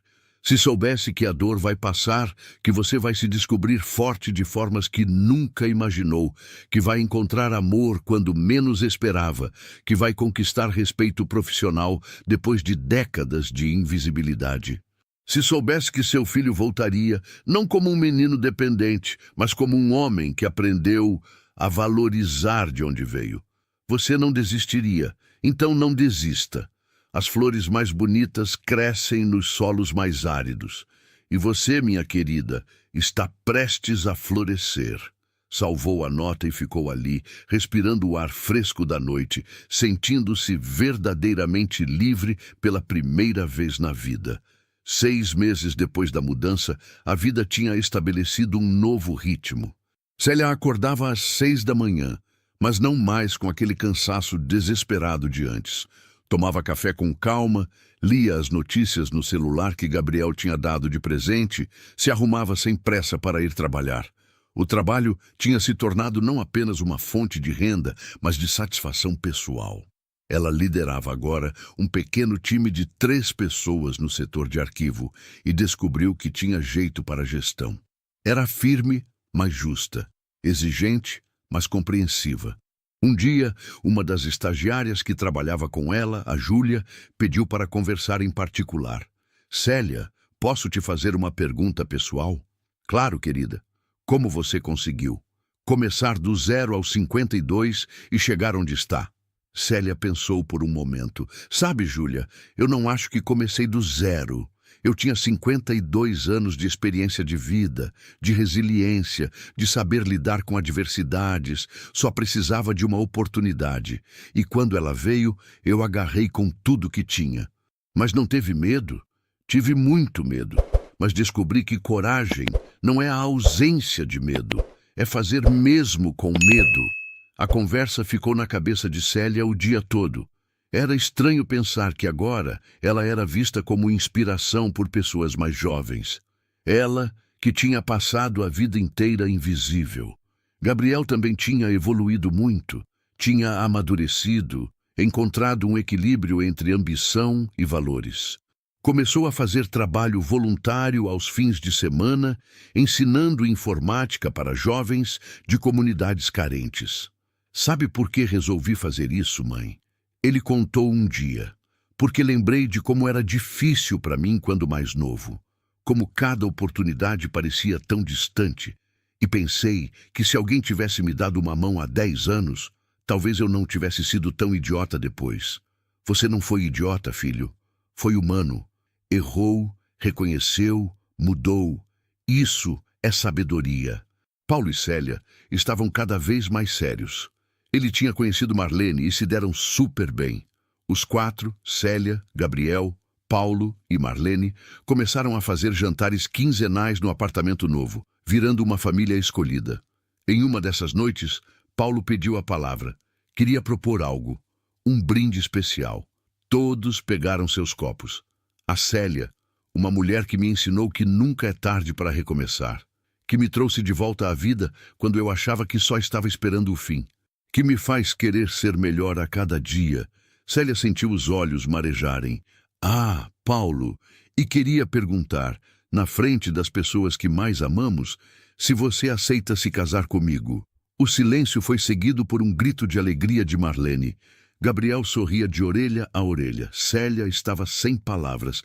se soubesse que a dor vai passar, que você vai se descobrir forte de formas que nunca imaginou, que vai encontrar amor quando menos esperava, que vai conquistar respeito profissional depois de décadas de invisibilidade. Se soubesse que seu filho voltaria, não como um menino dependente, mas como um homem que aprendeu a valorizar de onde veio. Você não desistiria, então não desista. As flores mais bonitas crescem nos solos mais áridos. E você, minha querida, está prestes a florescer. Salvou a nota e ficou ali, respirando o ar fresco da noite, sentindo-se verdadeiramente livre pela primeira vez na vida. 6 meses depois da mudança, a vida tinha estabelecido um novo ritmo. Célia acordava às 6 da manhã, mas não mais com aquele cansaço desesperado de antes. Tomava café com calma, lia as notícias no celular que Gabriel tinha dado de presente, se arrumava sem pressa para ir trabalhar. O trabalho tinha se tornado não apenas uma fonte de renda, mas de satisfação pessoal. Ela liderava agora um pequeno time de 3 pessoas no setor de arquivo e descobriu que tinha jeito para a gestão. Era firme, mas justa, exigente, mas compreensiva. Um dia, uma das estagiárias que trabalhava com ela, a Júlia, pediu para conversar em particular. Célia, posso te fazer uma pergunta pessoal? Claro, querida. Como você conseguiu começar do 0 aos 52 e chegar onde está? Célia pensou por um momento. Sabe, Júlia, eu não acho que comecei do 0. Eu tinha 52 anos de experiência de vida, de resiliência, de saber lidar com adversidades, só precisava de uma oportunidade. E quando ela veio, eu agarrei com tudo que tinha. Mas não teve medo? Tive muito medo. Mas descobri que coragem não é a ausência de medo, é fazer mesmo com medo. A conversa ficou na cabeça de Célia o dia todo. Era estranho pensar que agora ela era vista como inspiração por pessoas mais jovens. Ela, que tinha passado a vida inteira invisível. Gabriel também tinha evoluído muito, tinha amadurecido, encontrado um equilíbrio entre ambição e valores. Começou a fazer trabalho voluntário aos fins de semana, ensinando informática para jovens de comunidades carentes. Sabe por que resolvi fazer isso, mãe? Ele contou um dia. Porque lembrei de como era difícil para mim quando mais novo. Como cada oportunidade parecia tão distante. E pensei que se alguém tivesse me dado uma mão há 10 anos, talvez eu não tivesse sido tão idiota depois. Você não foi idiota, filho. Foi humano. Errou, reconheceu, mudou. Isso é sabedoria. Paulo e Célia estavam cada vez mais sérios. Ele tinha conhecido Marlene e se deram super bem. Os 4, Célia, Gabriel, Paulo e Marlene, começaram a fazer jantares quinzenais no apartamento novo, virando uma família escolhida. Em uma dessas noites, Paulo pediu a palavra. Queria propor algo, um brinde especial. Todos pegaram seus copos. A Célia, uma mulher que me ensinou que nunca é tarde para recomeçar, que me trouxe de volta à vida quando eu achava que só estava esperando o fim, que me faz querer ser melhor a cada dia. Célia sentiu os olhos marejarem. Ah, Paulo, e queria perguntar, na frente das pessoas que mais amamos, se você aceita se casar comigo. O silêncio foi seguido por um grito de alegria de Marlene. Gabriel sorria de orelha a orelha. Célia estava sem palavras.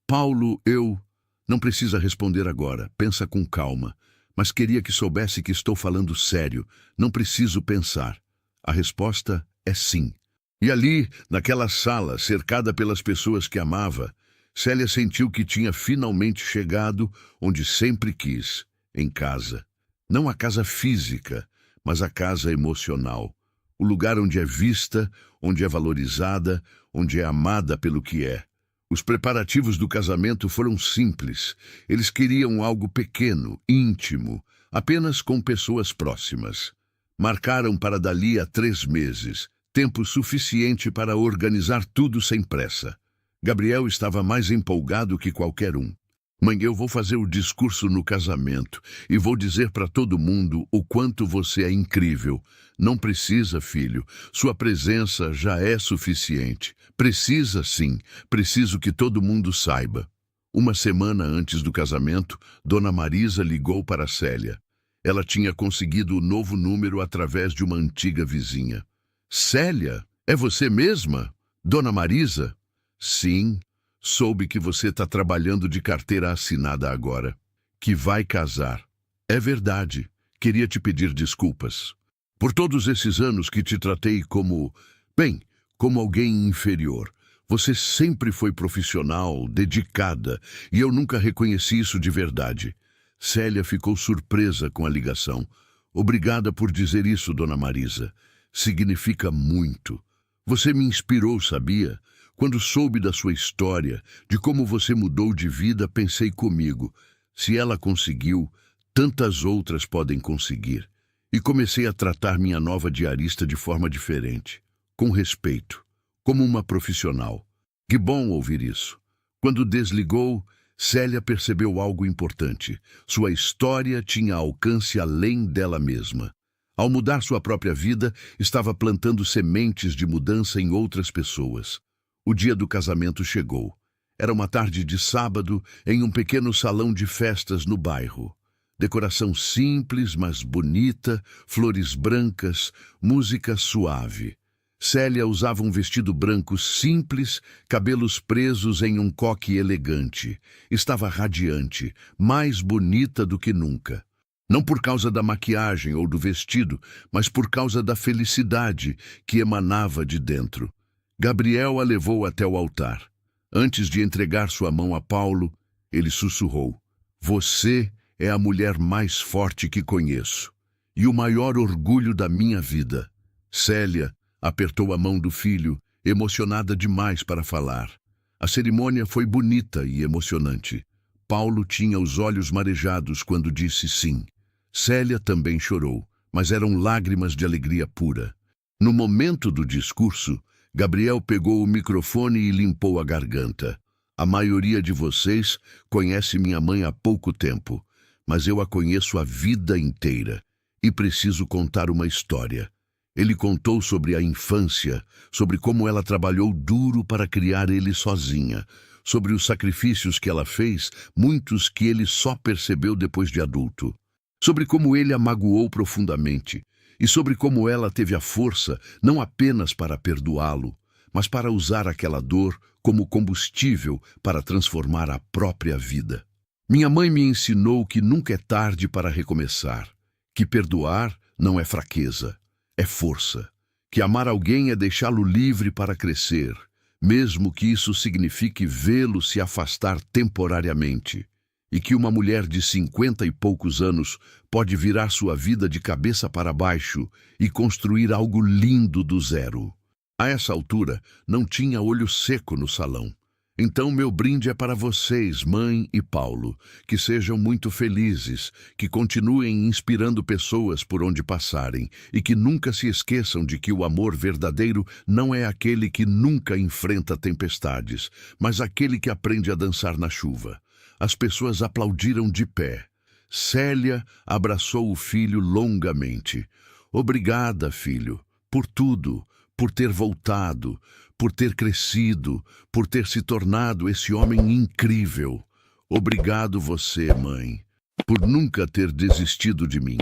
Paulo, Não precisa responder agora, pensa com calma. Mas queria que soubesse que estou falando sério. Não preciso pensar. A resposta é sim. E ali, naquela sala, cercada pelas pessoas que amava, Célia sentiu que tinha finalmente chegado onde sempre quis, em casa. Não a casa física, mas a casa emocional. O lugar onde é vista, onde é valorizada, onde é amada pelo que é. Os preparativos do casamento foram simples. Eles queriam algo pequeno, íntimo, apenas com pessoas próximas. Marcaram para dali a 3 meses, tempo suficiente para organizar tudo sem pressa. Gabriel estava mais empolgado que qualquer um. Mãe, eu vou fazer o discurso no casamento e vou dizer para todo mundo o quanto você é incrível. Não precisa, filho. Sua presença já é suficiente. Precisa, sim. Preciso que todo mundo saiba. Uma semana antes do casamento, Dona Marisa ligou para Célia. Ela tinha conseguido o novo número através de uma antiga vizinha. Célia, é você mesma? Dona Marisa? Sim. Soube que você está trabalhando de carteira assinada agora. Que vai casar. É verdade. Queria te pedir desculpas. Por todos esses anos que te tratei como alguém inferior. Você sempre foi profissional, dedicada, e eu nunca reconheci isso de verdade. Célia ficou surpresa com a ligação. Obrigada por dizer isso, Dona Marisa. Significa muito. Você me inspirou, sabia? Quando soube da sua história, de como você mudou de vida, pensei comigo, se ela conseguiu, tantas outras podem conseguir. E comecei a tratar minha nova diarista de forma diferente, com respeito. como uma profissional. Que bom ouvir isso. Quando desligou, Célia percebeu algo importante. Sua história tinha alcance além dela mesma. Ao mudar sua própria vida, estava plantando sementes de mudança em outras pessoas. O dia do casamento chegou. Era uma tarde de sábado, em um pequeno salão de festas no bairro. Decoração simples, mas bonita, flores brancas, música suave. Célia usava um vestido branco simples, cabelos presos em um coque elegante. Estava radiante, mais bonita do que nunca. Não por causa da maquiagem ou do vestido, mas por causa da felicidade que emanava de dentro. Gabriel a levou até o altar. Antes de entregar sua mão a Paulo, ele sussurrou: "Você é a mulher mais forte que conheço e o maior orgulho da minha vida." Célia apertou a mão do filho, emocionada demais para falar. A cerimônia foi bonita e emocionante. Paulo tinha os olhos marejados quando disse sim. Célia também chorou, mas eram lágrimas de alegria pura. No momento do discurso, Gabriel pegou o microfone e limpou a garganta. "A maioria de vocês conhece minha mãe há pouco tempo, mas eu a conheço a vida inteira e preciso contar uma história." Ele contou sobre a infância, sobre como ela trabalhou duro para criar ele sozinha, sobre os sacrifícios que ela fez, muitos que ele só percebeu depois de adulto, sobre como ele a magoou profundamente e sobre como ela teve a força não apenas para perdoá-lo, mas para usar aquela dor como combustível para transformar a própria vida. "Minha mãe me ensinou que nunca é tarde para recomeçar, que perdoar não é fraqueza, é força, que amar alguém é deixá-lo livre para crescer, mesmo que isso signifique vê-lo se afastar temporariamente, e que uma mulher de 50 e poucos anos pode virar sua vida de cabeça para baixo e construir algo lindo do zero." A essa altura, não tinha olho seco no salão. "Então meu brinde é para vocês, mãe e Paulo, que sejam muito felizes, que continuem inspirando pessoas por onde passarem e que nunca se esqueçam de que o amor verdadeiro não é aquele que nunca enfrenta tempestades, mas aquele que aprende a dançar na chuva." As pessoas aplaudiram de pé. Célia abraçou o filho longamente. "Obrigada, filho, por tudo, por ter voltado, por ter crescido, por ter se tornado esse homem incrível. Obrigado você, mãe, por nunca ter desistido de mim."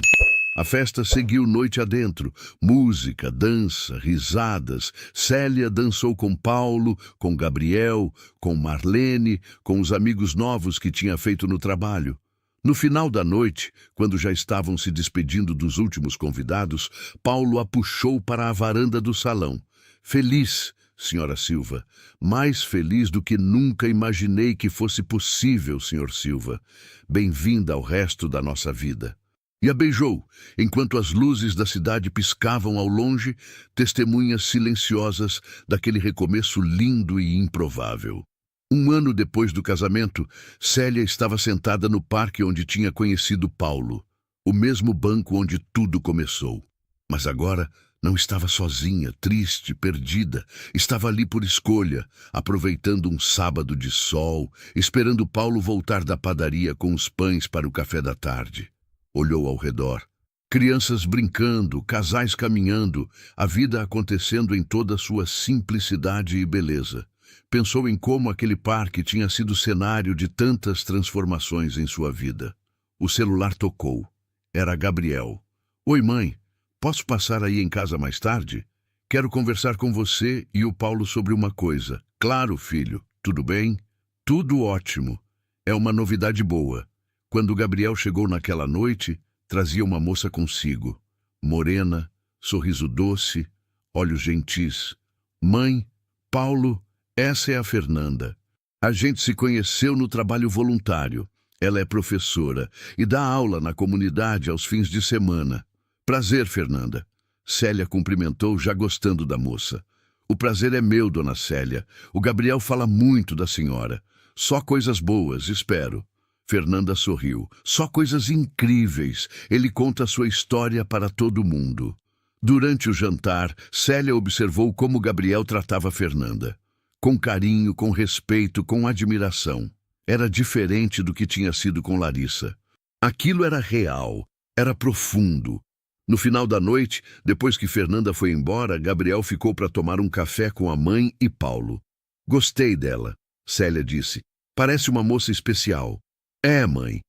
A festa seguiu noite adentro. Música, dança, risadas. Célia dançou com Paulo, com Gabriel, com Marlene, com os amigos novos que tinha feito no trabalho. No final da noite, quando já estavam se despedindo dos últimos convidados, Paulo a puxou para a varanda do salão. "Feliz, Senhora Silva, mais feliz do que nunca imaginei que fosse possível, Senhor Silva. Bem-vinda ao resto da nossa vida." E a beijou, enquanto as luzes da cidade piscavam ao longe, testemunhas silenciosas daquele recomeço lindo e improvável. Um ano depois do casamento, Célia estava sentada no parque onde tinha conhecido Paulo, o mesmo banco onde tudo começou. Mas agora não estava sozinha, triste, perdida. Estava ali por escolha, aproveitando um sábado de sol, esperando Paulo voltar da padaria com os pães para o café da tarde. Olhou ao redor. Crianças brincando, casais caminhando, a vida acontecendo em toda a sua simplicidade e beleza. Pensou em como aquele parque tinha sido cenário de tantas transformações em sua vida. O celular tocou. Era Gabriel. "Oi, mãe. Posso passar aí em casa mais tarde? Quero conversar com você e o Paulo sobre uma coisa." "Claro, filho. Tudo bem?" "Tudo ótimo. É uma novidade boa." Quando Gabriel chegou naquela noite, trazia uma moça consigo. Morena, sorriso doce, olhos gentis. "Mãe, Paulo, essa é a Fernanda. A gente se conheceu no trabalho voluntário. Ela é professora e dá aula na comunidade aos fins de semana." "Prazer, Fernanda." Célia cumprimentou, já gostando da moça. "O prazer é meu, dona Célia. O Gabriel fala muito da senhora. Só coisas boas, espero." Fernanda sorriu. "Só coisas incríveis. Ele conta a sua história para todo mundo." Durante o jantar, Célia observou como Gabriel tratava Fernanda. Com carinho, com respeito, com admiração. Era diferente do que tinha sido com Larissa. Aquilo era real, era profundo. No final da noite, depois que Fernanda foi embora, Gabriel ficou para tomar um café com a mãe e Paulo. Gostei dela, Célia disse. Parece uma moça especial. É, mãe,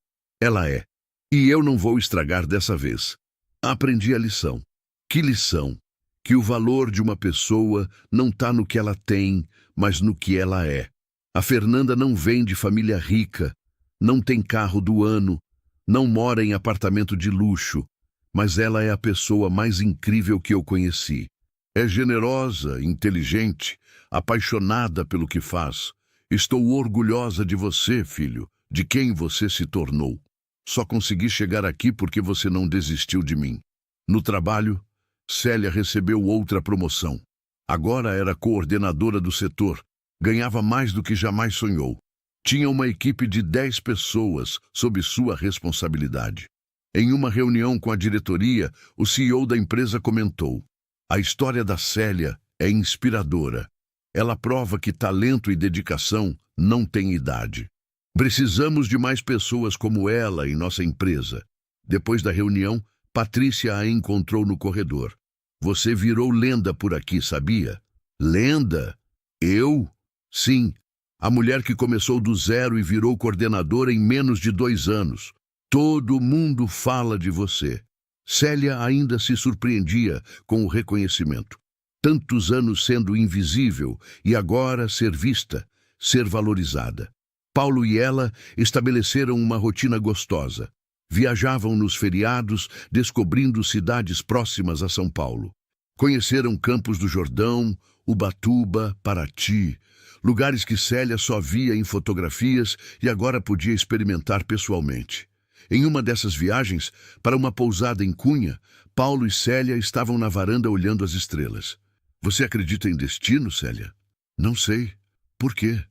ela é. E eu não vou estragar dessa vez. Aprendi a lição. Que lição? Que o valor de uma pessoa não está no que ela tem, mas no que ela é. A Fernanda não vem de família rica, não tem carro do ano, não mora em apartamento de luxo, mas ela é a pessoa mais incrível que eu conheci. É generosa, inteligente, apaixonada pelo que faz. Estou orgulhosa de você, filho, de quem você se tornou. Só consegui chegar aqui porque você não desistiu de mim. No trabalho, Célia recebeu outra promoção. Agora era coordenadora do setor. Ganhava mais do que jamais sonhou. Tinha uma equipe de 10 pessoas sob sua responsabilidade. Em uma reunião com a diretoria, o CEO da empresa comentou: a história da Célia é inspiradora. Ela prova que talento e dedicação não têm idade. Precisamos de mais pessoas como ela em nossa empresa. Depois da reunião, Patrícia a encontrou no corredor. Você virou lenda por aqui, sabia? Lenda? Eu? Sim, a mulher que começou do zero e virou coordenadora em menos de 2 anos. Todo mundo fala de você. Célia ainda se surpreendia com o reconhecimento. Tantos anos sendo invisível e agora ser vista, ser valorizada. Paulo e ela estabeleceram uma rotina gostosa. Viajavam nos feriados, descobrindo cidades próximas a São Paulo. Conheceram Campos do Jordão, Ubatuba, Paraty, lugares que Célia só via em fotografias e agora podia experimentar pessoalmente. Em uma dessas viagens, para uma pousada em Cunha, Paulo e Célia estavam na varanda olhando as estrelas. Você acredita em destino, Célia? Não sei. Por quê?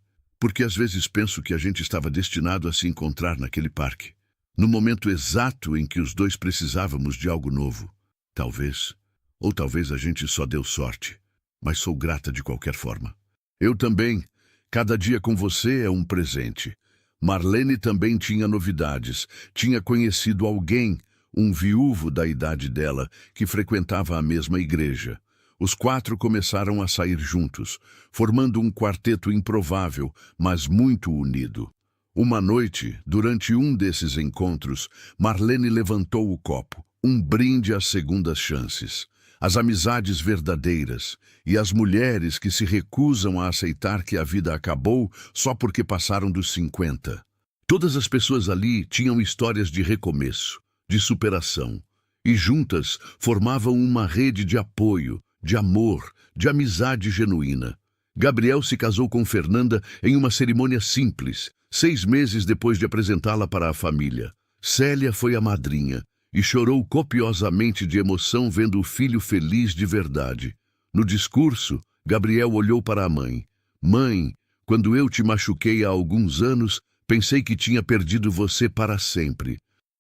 Porque às vezes penso que a gente estava destinado a se encontrar naquele parque. No momento exato em que os dois precisávamos de algo novo. Talvez. Ou talvez a gente só deu sorte. Mas sou grata de qualquer forma. Eu também. Cada dia com você é um presente. Marlene também tinha novidades. Tinha conhecido alguém, um viúvo da idade dela, que frequentava a mesma igreja. Os 4 começaram a sair juntos, formando um quarteto improvável, mas muito unido. Uma noite, durante um desses encontros, Marlene levantou o copo, um brinde às segundas chances. As amizades verdadeiras e as mulheres que se recusam a aceitar que a vida acabou só porque passaram dos 50. Todas as pessoas ali tinham histórias de recomeço, de superação, e juntas formavam uma rede de apoio, de amor, de amizade genuína. Gabriel se casou com Fernanda em uma cerimônia simples, 6 meses depois de apresentá-la para a família. Célia foi a madrinha e chorou copiosamente de emoção vendo o filho feliz de verdade. No discurso, Gabriel olhou para a mãe. Mãe, quando eu te machuquei há alguns anos, pensei que tinha perdido você para sempre.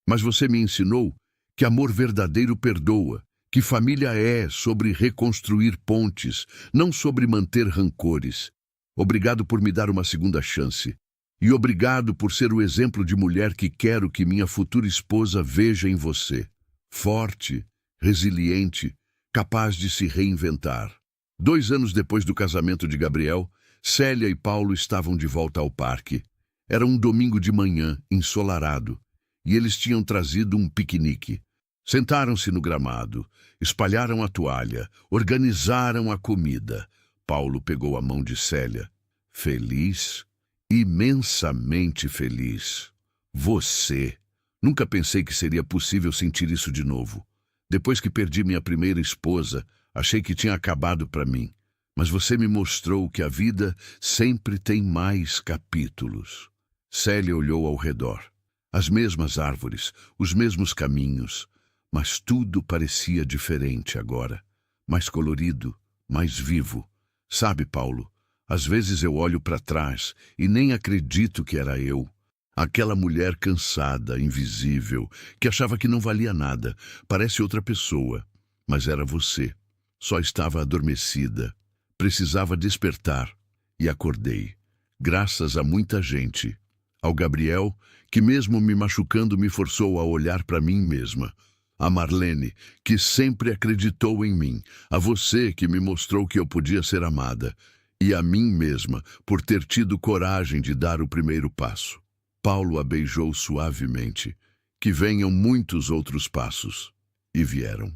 Mas você me ensinou que amor verdadeiro perdoa, que família é sobre reconstruir pontes, não sobre manter rancores. Obrigado por me dar uma segunda chance. E obrigado por ser o exemplo de mulher que quero que minha futura esposa veja em você. Forte, resiliente, capaz de se reinventar. 2 anos depois do casamento de Gabriel, Célia e Paulo estavam de volta ao parque. Era um domingo de manhã, ensolarado, e eles tinham trazido um piquenique. Sentaram-se no gramado, espalharam a toalha, organizaram a comida. Paulo pegou a mão de Célia. Feliz? Imensamente feliz. Você. Nunca pensei que seria possível sentir isso de novo. Depois que perdi minha primeira esposa, achei que tinha acabado para mim. Mas você me mostrou que a vida sempre tem mais capítulos. Célia olhou ao redor. As mesmas árvores, os mesmos caminhos, mas tudo parecia diferente agora. Mais colorido, mais vivo. Sabe, Paulo, às vezes eu olho para trás e nem acredito que era eu. Aquela mulher cansada, invisível, que achava que não valia nada, parece outra pessoa. Mas era você. Só estava adormecida. Precisava despertar. E acordei. Graças a muita gente. Ao Gabriel, que mesmo me machucando me forçou a olhar para mim mesma. A Marlene, que sempre acreditou em mim. A você, que me mostrou que eu podia ser amada. E a mim mesma, por ter tido coragem de dar o primeiro passo. Paulo a beijou suavemente. Que venham muitos outros passos. E vieram.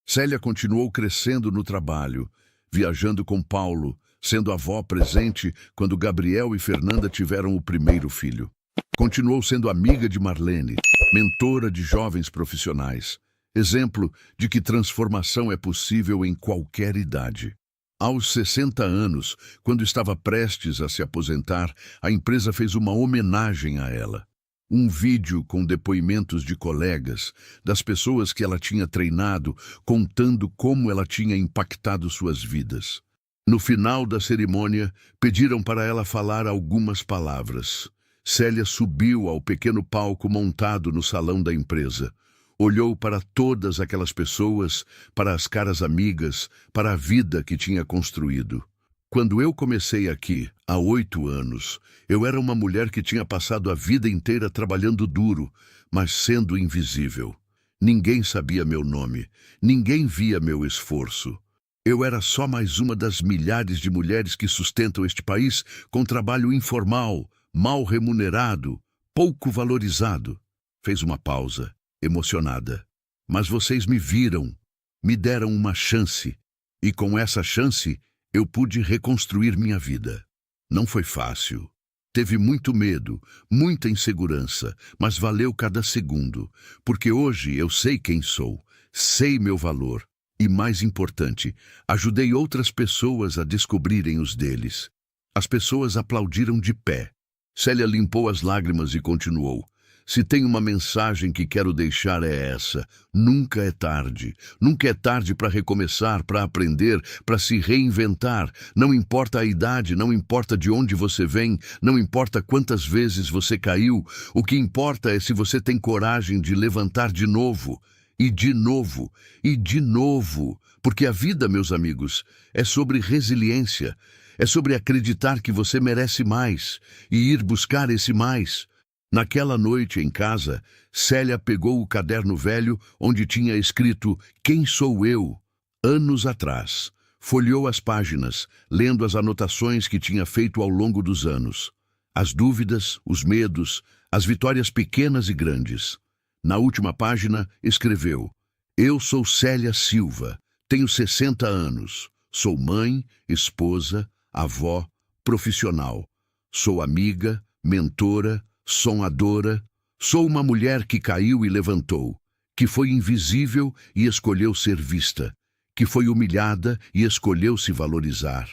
Célia continuou crescendo no trabalho, viajando com Paulo, sendo avó presente quando Gabriel e Fernanda tiveram o primeiro filho. Continuou sendo amiga de Marlene, mentora de jovens profissionais, exemplo de que transformação é possível em qualquer idade. Aos 60 anos, quando estava prestes a se aposentar, a empresa fez uma homenagem a ela. Um vídeo com depoimentos de colegas, das pessoas que ela tinha treinado, contando como ela tinha impactado suas vidas. No final da cerimônia, pediram para ela falar algumas palavras. Célia subiu ao pequeno palco montado no salão da empresa. Olhou para todas aquelas pessoas, para as caras amigas, para a vida que tinha construído. Quando eu comecei aqui, há 8 anos, eu era uma mulher que tinha passado a vida inteira trabalhando duro, mas sendo invisível. Ninguém sabia meu nome, ninguém via meu esforço. Eu era só mais uma das milhares de mulheres que sustentam este país com trabalho informal, mal remunerado, pouco valorizado. Fez uma pausa, emocionada. Mas vocês me viram, me deram uma chance, e com essa chance eu pude reconstruir minha vida. Não foi fácil. Teve muito medo, muita insegurança, mas valeu cada segundo, porque hoje eu sei quem sou, sei meu valor e, mais importante, ajudei outras pessoas a descobrirem os deles. As pessoas aplaudiram de pé. Célia limpou as lágrimas e continuou. Se tem uma mensagem que quero deixar é essa: nunca é tarde. Nunca é tarde para recomeçar, para aprender, para se reinventar. Não importa a idade, não importa de onde você vem, não importa quantas vezes você caiu. O que importa é se você tem coragem de levantar de novo. E de novo, e de novo. Porque a vida, meus amigos, é sobre resiliência. É sobre acreditar que você merece mais e ir buscar esse mais. Naquela noite em casa, Célia pegou o caderno velho onde tinha escrito "Quem sou eu?" anos atrás. Folheou as páginas, lendo as anotações que tinha feito ao longo dos anos. As dúvidas, os medos, as vitórias pequenas e grandes. Na última página, escreveu: Eu sou Célia Silva, tenho 60 anos, sou mãe, esposa, avó, profissional. Sou amiga, mentora, sonhadora, sou uma mulher que caiu e levantou, que foi invisível e escolheu ser vista, que foi humilhada e escolheu se valorizar,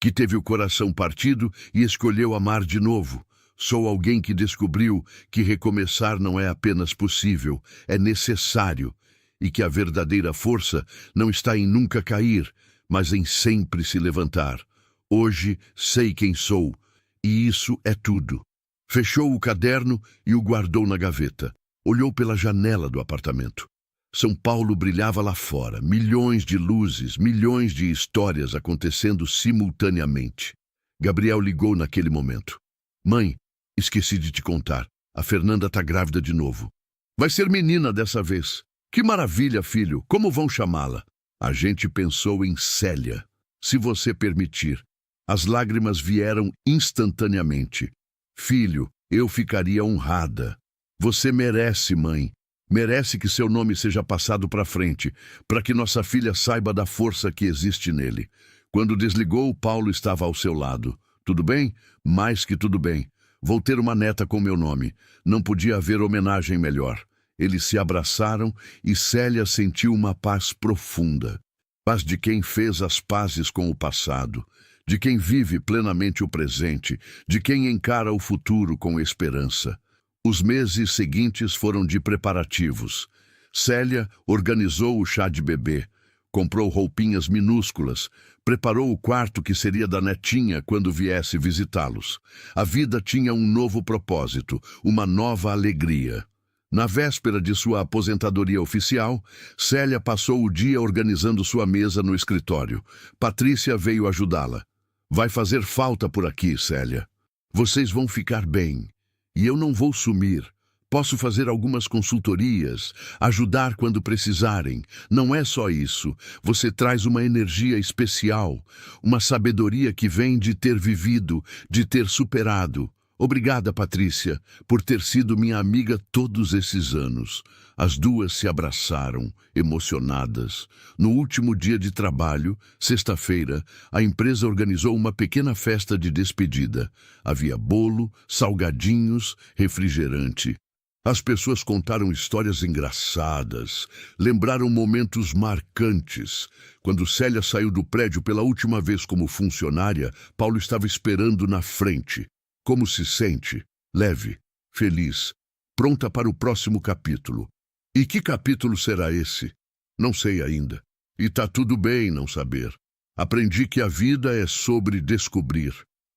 que teve o coração partido e escolheu amar de novo. Sou alguém que descobriu que recomeçar não é apenas possível, é necessário, e que a verdadeira força não está em nunca cair, mas em sempre se levantar. Hoje sei quem sou, e isso é tudo. Fechou o caderno e o guardou na gaveta. Olhou pela janela do apartamento. São Paulo brilhava lá fora, milhões de luzes, milhões de histórias acontecendo simultaneamente. Gabriel ligou naquele momento. Mãe, esqueci de te contar, a Fernanda tá grávida de novo. Vai ser menina dessa vez. Que maravilha, filho, como vão chamá-la? A gente pensou em Célia. Se você permitir. As lágrimas vieram instantaneamente. Filho, eu ficaria honrada. Você merece, mãe. Merece que seu nome seja passado para frente, para que nossa filha saiba da força que existe nele. Quando desligou, Paulo estava ao seu lado. Tudo bem? Mais que tudo bem. Vou ter uma neta com meu nome. Não podia haver homenagem melhor. Eles se abraçaram e Célia sentiu uma paz profunda. Paz de quem fez as pazes com o passado, de quem vive plenamente o presente, de quem encara o futuro com esperança. Os meses seguintes foram de preparativos. Célia organizou o chá de bebê, comprou roupinhas minúsculas, preparou o quarto que seria da netinha quando viesse visitá-los. A vida tinha um novo propósito, uma nova alegria. Na véspera de sua aposentadoria oficial, Célia passou o dia organizando sua mesa no escritório. Patrícia veio ajudá-la. Vai fazer falta por aqui, Célia. Vocês vão ficar bem. E eu não vou sumir. Posso fazer algumas consultorias, ajudar quando precisarem. Não é só isso. Você traz uma energia especial, uma sabedoria que vem de ter vivido, de ter superado. Obrigada, Patrícia, por ter sido minha amiga todos esses anos. As duas se abraçaram, emocionadas. No último dia de trabalho, sexta-feira, a empresa organizou uma pequena festa de despedida. Havia bolo, salgadinhos, refrigerante. As pessoas contaram histórias engraçadas, lembraram momentos marcantes. Quando Célia saiu do prédio pela última vez como funcionária, Paulo estava esperando na frente. Como se sente? Leve, feliz, pronta para o próximo capítulo. E que capítulo será esse? Não sei ainda. E tá tudo bem não saber. Aprendi que a vida é sobre descobrir,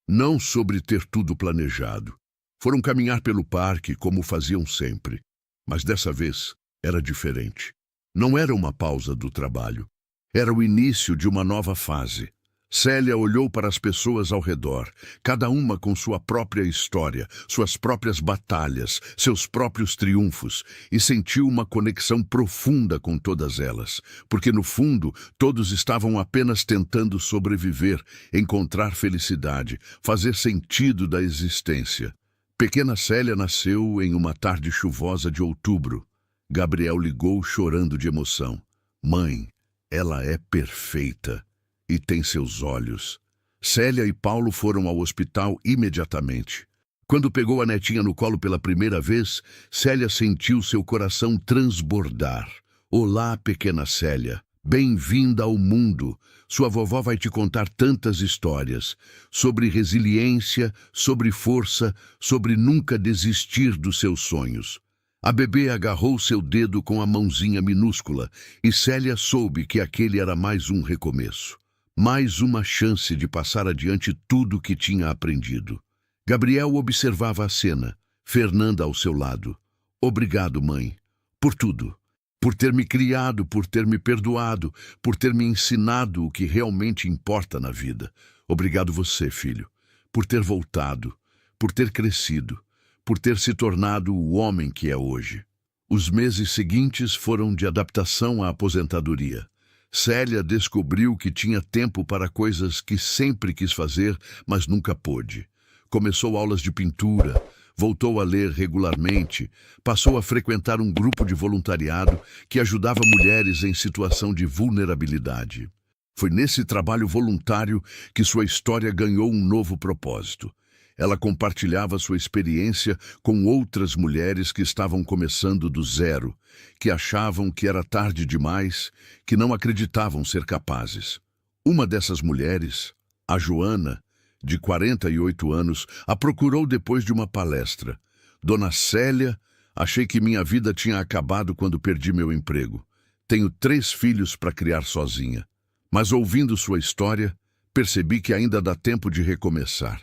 não sobre ter tudo planejado. Foram caminhar pelo parque como faziam sempre. Mas dessa vez era diferente. Não era uma pausa do trabalho. Era o início de uma nova fase. Célia olhou para as pessoas ao redor, cada uma com sua própria história, suas próprias batalhas, seus próprios triunfos, e sentiu uma conexão profunda com todas elas, porque no fundo todos estavam apenas tentando sobreviver, encontrar felicidade, fazer sentido da existência. Pequena Célia nasceu em uma tarde chuvosa de outubro. Gabriel ligou chorando de emoção. Mãe, ela é perfeita. E tem seus olhos. Célia e Paulo foram ao hospital imediatamente. Quando pegou a netinha no colo pela primeira vez, Célia sentiu seu coração transbordar. Olá, pequena Célia. Bem-vinda ao mundo. Sua vovó vai te contar tantas histórias. Sobre resiliência, sobre força, sobre nunca desistir dos seus sonhos. A bebê agarrou seu dedo com a mãozinha minúscula e Célia soube que aquele era mais um recomeço. Mais uma chance de passar adiante tudo o que tinha aprendido. Gabriel observava a cena, Fernanda ao seu lado. Obrigado, mãe, por tudo. Por ter me criado, por ter me perdoado, por ter me ensinado o que realmente importa na vida. Obrigado você, filho, por ter voltado, por ter crescido, por ter se tornado o homem que é hoje. Os meses seguintes foram de adaptação à aposentadoria. Célia descobriu que tinha tempo para coisas que sempre quis fazer, mas nunca pôde. Começou aulas de pintura, voltou a ler regularmente, passou a frequentar um grupo de voluntariado que ajudava mulheres em situação de vulnerabilidade. Foi nesse trabalho voluntário que sua história ganhou um novo propósito. Ela compartilhava sua experiência com outras mulheres que estavam começando do zero, que achavam que era tarde demais, que não acreditavam ser capazes. Uma dessas mulheres, a Joana, de 48 anos, a procurou depois de uma palestra. Dona Célia, achei que minha vida tinha acabado quando perdi meu emprego. Tenho 3 filhos para criar sozinha. Mas ouvindo sua história, percebi que ainda dá tempo de recomeçar.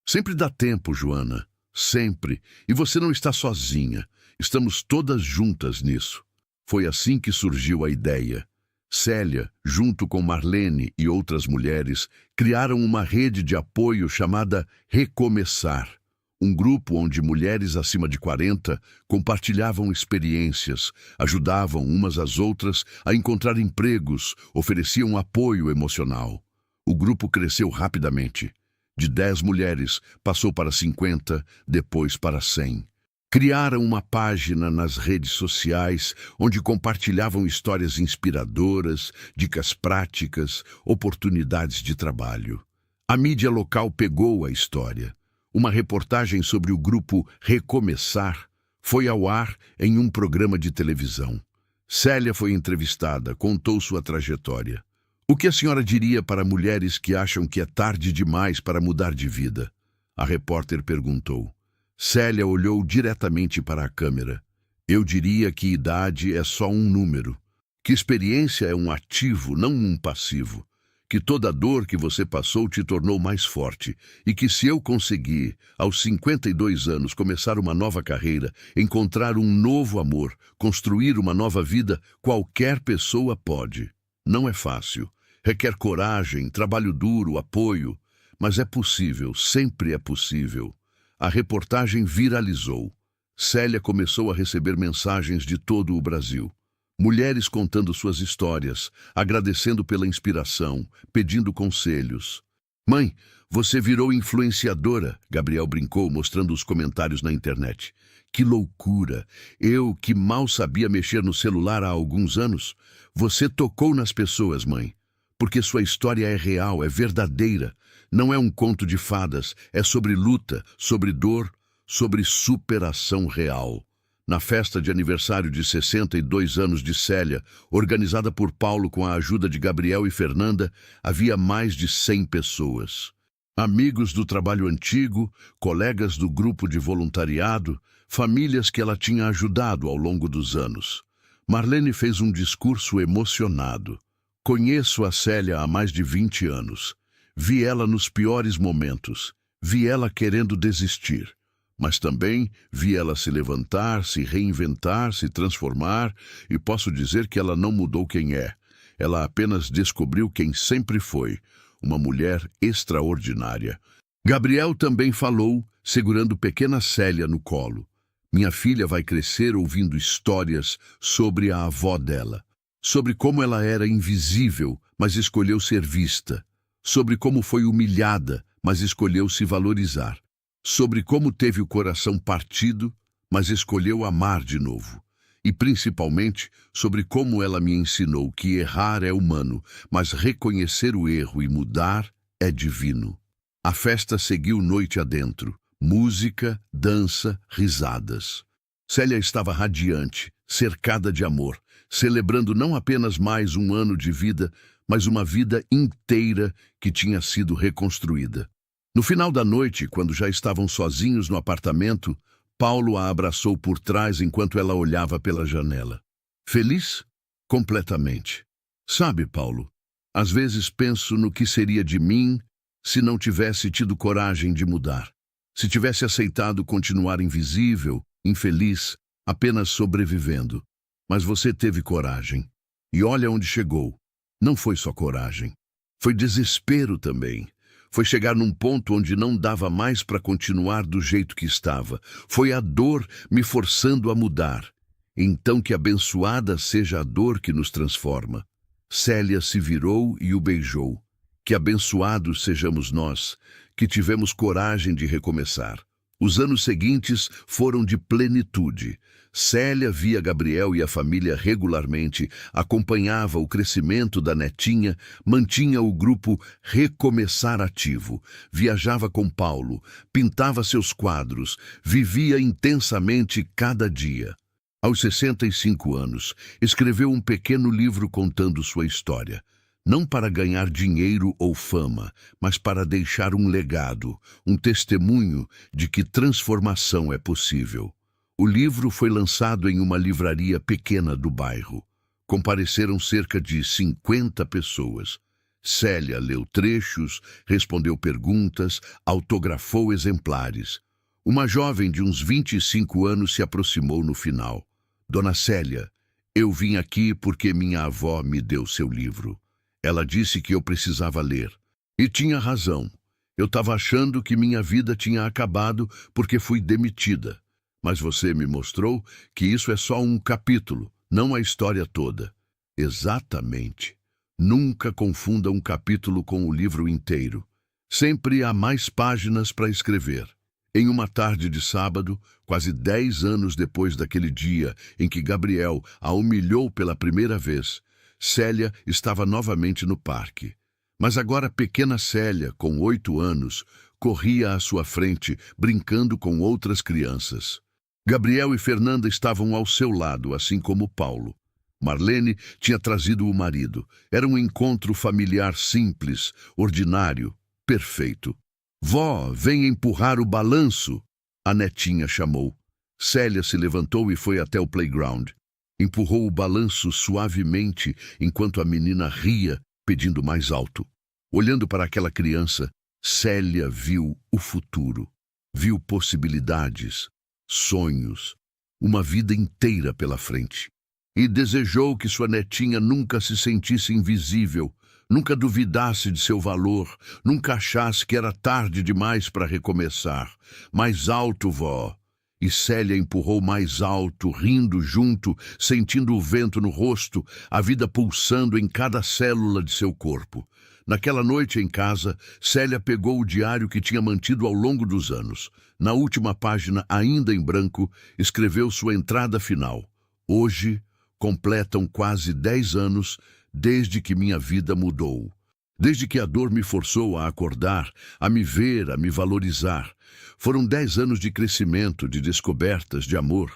Sempre dá tempo, Joana. Sempre. E você não está sozinha. Estamos todas juntas nisso. Foi assim que surgiu a ideia. Célia, junto com Marlene e outras mulheres, criaram uma rede de apoio chamada Recomeçar. Um grupo onde mulheres acima de 40 compartilhavam experiências, ajudavam umas às outras a encontrar empregos, ofereciam apoio emocional. O grupo cresceu rapidamente. De 10 mulheres, passou para 50, depois para 100. Criaram uma página nas redes sociais onde compartilhavam histórias inspiradoras, dicas práticas, oportunidades de trabalho. A mídia local pegou a história. Uma reportagem sobre o grupo Recomeçar foi ao ar em um programa de televisão. Célia foi entrevistada, contou sua trajetória. O que a senhora diria para mulheres que acham que é tarde demais para mudar de vida? A repórter perguntou. Célia olhou diretamente para a câmera. Eu diria que idade é só um número. Que experiência é um ativo, não um passivo. que toda dor que você passou te tornou mais forte e que se eu conseguir, aos 52 anos, começar uma nova carreira, encontrar um novo amor, construir uma nova vida, qualquer pessoa pode. Não é fácil. Requer coragem, trabalho duro, apoio, mas é possível, sempre é possível. A reportagem viralizou. Célia começou a receber mensagens de todo o Brasil. Mulheres contando suas histórias, agradecendo pela inspiração, pedindo conselhos. Mãe, você virou influenciadora, Gabriel brincou, mostrando os comentários na internet. Que loucura! Eu, que mal sabia mexer no celular há alguns anos. Você tocou nas pessoas, mãe. Porque sua história é real, é verdadeira. Não é um conto de fadas, é sobre luta, sobre dor, sobre superação real. Na festa de aniversário de 62 anos de Célia, organizada por Paulo com a ajuda de Gabriel e Fernanda, havia mais de 100 pessoas. Amigos do trabalho antigo, colegas do grupo de voluntariado, famílias que ela tinha ajudado ao longo dos anos. Marlene fez um discurso emocionado. Conheço a Célia há mais de 20 anos. Vi ela nos piores momentos. Vi ela querendo desistir. Mas também vi ela se levantar, se reinventar, se transformar, e posso dizer que ela não mudou quem é. Ela apenas descobriu quem sempre foi, uma mulher extraordinária. Gabriel também falou, segurando pequena Célia no colo. Minha filha vai crescer ouvindo histórias sobre a avó dela, sobre como ela era invisível, mas escolheu ser vista, sobre como foi humilhada, mas escolheu se valorizar, sobre como teve o coração partido, mas escolheu amar de novo. E principalmente sobre como ela me ensinou que errar é humano, mas reconhecer o erro e mudar é divino. A festa seguiu noite adentro. Música, dança, risadas. Célia estava radiante, cercada de amor, celebrando não apenas mais um ano de vida, mas uma vida inteira que tinha sido reconstruída. No final da noite, quando já estavam sozinhos no apartamento, Paulo a abraçou por trás enquanto ela olhava pela janela. Feliz? Completamente. Sabe, Paulo, às vezes penso no que seria de mim se não tivesse tido coragem de mudar. Se tivesse aceitado continuar invisível, infeliz, apenas sobrevivendo. Mas você teve coragem. E olha onde chegou. Não foi só coragem. Foi desespero também. Foi chegar num ponto onde não dava mais para continuar do jeito que estava. Foi a dor me forçando a mudar. Então que abençoada seja a dor que nos transforma. Célia se virou e o beijou. Que abençoados sejamos nós, que tivemos coragem de recomeçar. Os anos seguintes foram de plenitude. Célia via Gabriel e a família regularmente, acompanhava o crescimento da netinha, mantinha o grupo Recomeçar ativo, viajava com Paulo, pintava seus quadros, vivia intensamente cada dia. Aos 65 anos, escreveu um pequeno livro contando sua história. Não para ganhar dinheiro ou fama, mas para deixar um legado, um testemunho de que transformação é possível. O livro foi lançado em uma livraria pequena do bairro. Compareceram cerca de 50 pessoas. Célia leu trechos, respondeu perguntas, autografou exemplares. Uma jovem de uns 25 anos se aproximou no final. Dona Célia, eu vim aqui porque minha avó me deu seu livro. Ela disse que eu precisava ler. E tinha razão. Eu estava achando que minha vida tinha acabado porque fui demitida. Mas você me mostrou que isso é só um capítulo, não a história toda. Exatamente. Nunca confunda um capítulo com o livro inteiro. Sempre há mais páginas para escrever. Em uma tarde de sábado, quase 10 anos depois daquele dia em que Gabriel a humilhou pela primeira vez, Célia estava novamente no parque. Mas agora pequena Célia, com 8 anos, corria à sua frente, brincando com outras crianças. Gabriel e Fernanda estavam ao seu lado, assim como Paulo. Marlene tinha trazido o marido. Era um encontro familiar simples, ordinário, perfeito. Vó, vem empurrar o balanço, a netinha chamou. Célia se levantou e foi até o playground. Empurrou o balanço suavemente enquanto a menina ria, pedindo mais alto. Olhando para aquela criança, Célia viu o futuro, viu possibilidades, sonhos, uma vida inteira pela frente. E desejou que sua netinha nunca se sentisse invisível, nunca duvidasse de seu valor, nunca achasse que era tarde demais para recomeçar. Mais alto, vó! E Célia empurrou mais alto, rindo junto, sentindo o vento no rosto, a vida pulsando em cada célula de seu corpo. Naquela noite em casa, Célia pegou o diário que tinha mantido ao longo dos anos. Na última página, ainda em branco, escreveu sua entrada final. Hoje, completam quase 10 anos desde que minha vida mudou. Desde que a dor me forçou a acordar, a me ver, a me valorizar. Foram 10 anos de crescimento, de descobertas, de amor.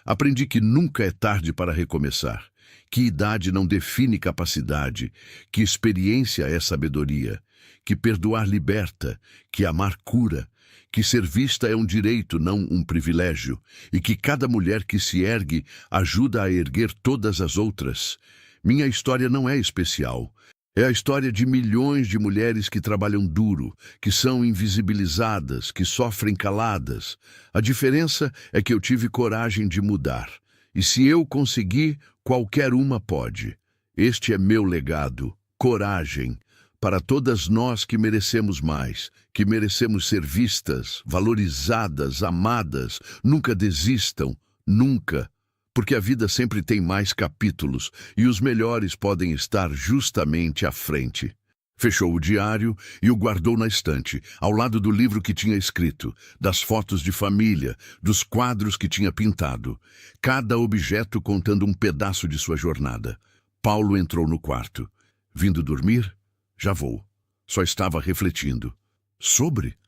Aprendi que nunca é tarde para recomeçar, que idade não define capacidade, que experiência é sabedoria, que perdoar liberta, que amar cura, que ser vista é um direito, não um privilégio, e que cada mulher que se ergue ajuda a erguer todas as outras. Minha história não é especial. É a história de milhões de mulheres que trabalham duro, que são invisibilizadas, que sofrem caladas. A diferença é que eu tive coragem de mudar. E se eu conseguir, qualquer uma pode. Este é meu legado, coragem, para todas nós que merecemos mais, que merecemos ser vistas, valorizadas, amadas. Nunca desistam, nunca. Porque a vida sempre tem mais capítulos e os melhores podem estar justamente à frente. Fechou o diário e o guardou na estante, ao lado do livro que tinha escrito, das fotos de família, dos quadros que tinha pintado, cada objeto contando um pedaço de sua jornada. Paulo entrou no quarto. Vindo dormir? Já vou. Só estava refletindo. Sobre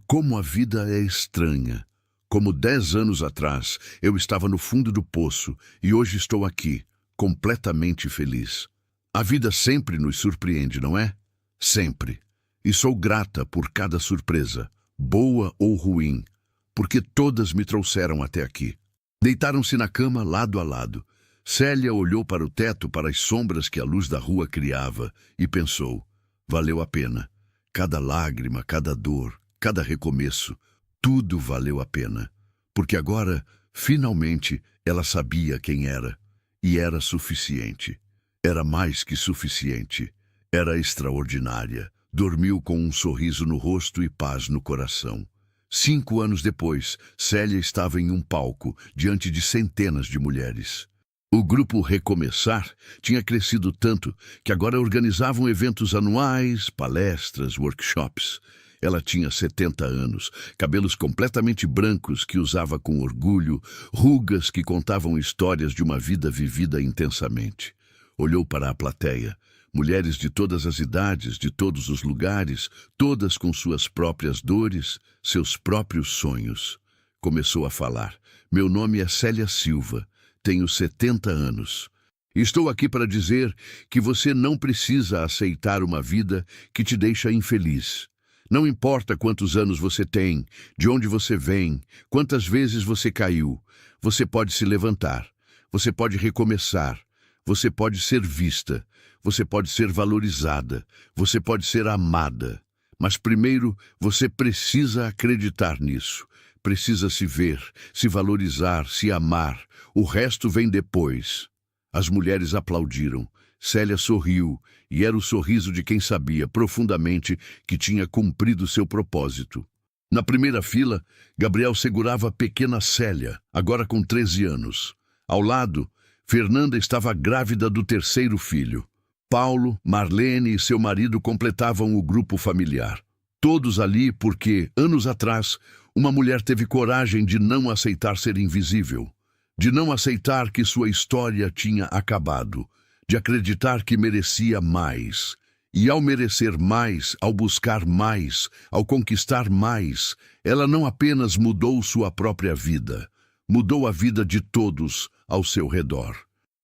como a vida é estranha. Como 10 anos atrás, eu estava no fundo do poço e hoje estou aqui, completamente feliz. A vida sempre nos surpreende, não é? Sempre. E sou grata por cada surpresa, boa ou ruim, porque todas me trouxeram até aqui. Deitaram-se na cama, lado a lado. Célia olhou para o teto, para as sombras que a luz da rua criava, e pensou, valeu a pena. Cada lágrima, cada dor, cada recomeço, tudo valeu a pena, porque agora, finalmente, ela sabia quem era, e era suficiente. Era mais que suficiente. Era extraordinária. Dormiu com um sorriso no rosto e paz no coração. 5 anos depois, Célia estava em um palco, diante de centenas de mulheres. O grupo Recomeçar tinha crescido tanto que agora organizavam eventos anuais, palestras, workshops. Ela tinha 70 anos, cabelos completamente brancos que usava com orgulho, rugas que contavam histórias de uma vida vivida intensamente. Olhou para a plateia, mulheres de todas as idades, de todos os lugares, todas com suas próprias dores, seus próprios sonhos. Começou a falar. Meu nome é Célia Silva, tenho 70 anos. Estou aqui para dizer que você não precisa aceitar uma vida que te deixa infeliz. Não importa quantos anos você tem, de onde você vem, quantas vezes você caiu, você pode se levantar, você pode recomeçar, você pode ser vista, você pode ser valorizada, você pode ser amada. Mas primeiro você precisa acreditar nisso, precisa se ver, se valorizar, se amar. O resto vem depois. As mulheres aplaudiram. Célia sorriu, e era o sorriso de quem sabia profundamente que tinha cumprido seu propósito. Na primeira fila, Gabriel segurava a pequena Célia, agora com 13 anos. Ao lado, Fernanda estava grávida do 3º filho. Paulo, Marlene e seu marido completavam o grupo familiar. Todos ali porque, anos atrás, uma mulher teve coragem de não aceitar ser invisível, de não aceitar que sua história tinha acabado, de acreditar que merecia mais. E ao merecer mais, ao buscar mais, ao conquistar mais, ela não apenas mudou sua própria vida, mudou a vida de todos ao seu redor.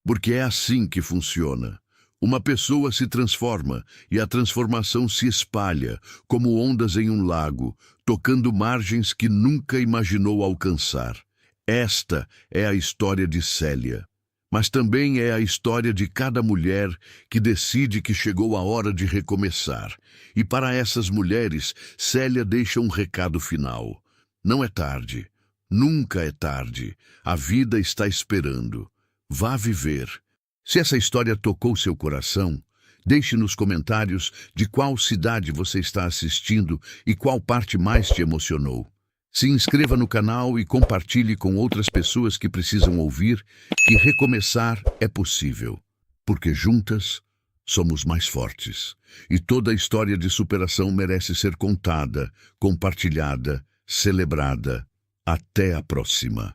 Porque é assim que funciona. Uma pessoa se transforma e a transformação se espalha, como ondas em um lago, tocando margens que nunca imaginou alcançar. Esta é a história de Célia. mas também é a história de cada mulher que decide que chegou a hora de recomeçar. E para essas mulheres, Célia deixa um recado final. Não é tarde. Nunca é tarde. A vida está esperando. Vá viver. Se essa história tocou seu coração, deixe nos comentários de qual cidade você está assistindo e qual parte mais te emocionou. Se inscreva no canal e compartilhe com outras pessoas que precisam ouvir que recomeçar é possível, porque juntas somos mais fortes. E toda história de superação merece ser contada, compartilhada, celebrada. Até a próxima.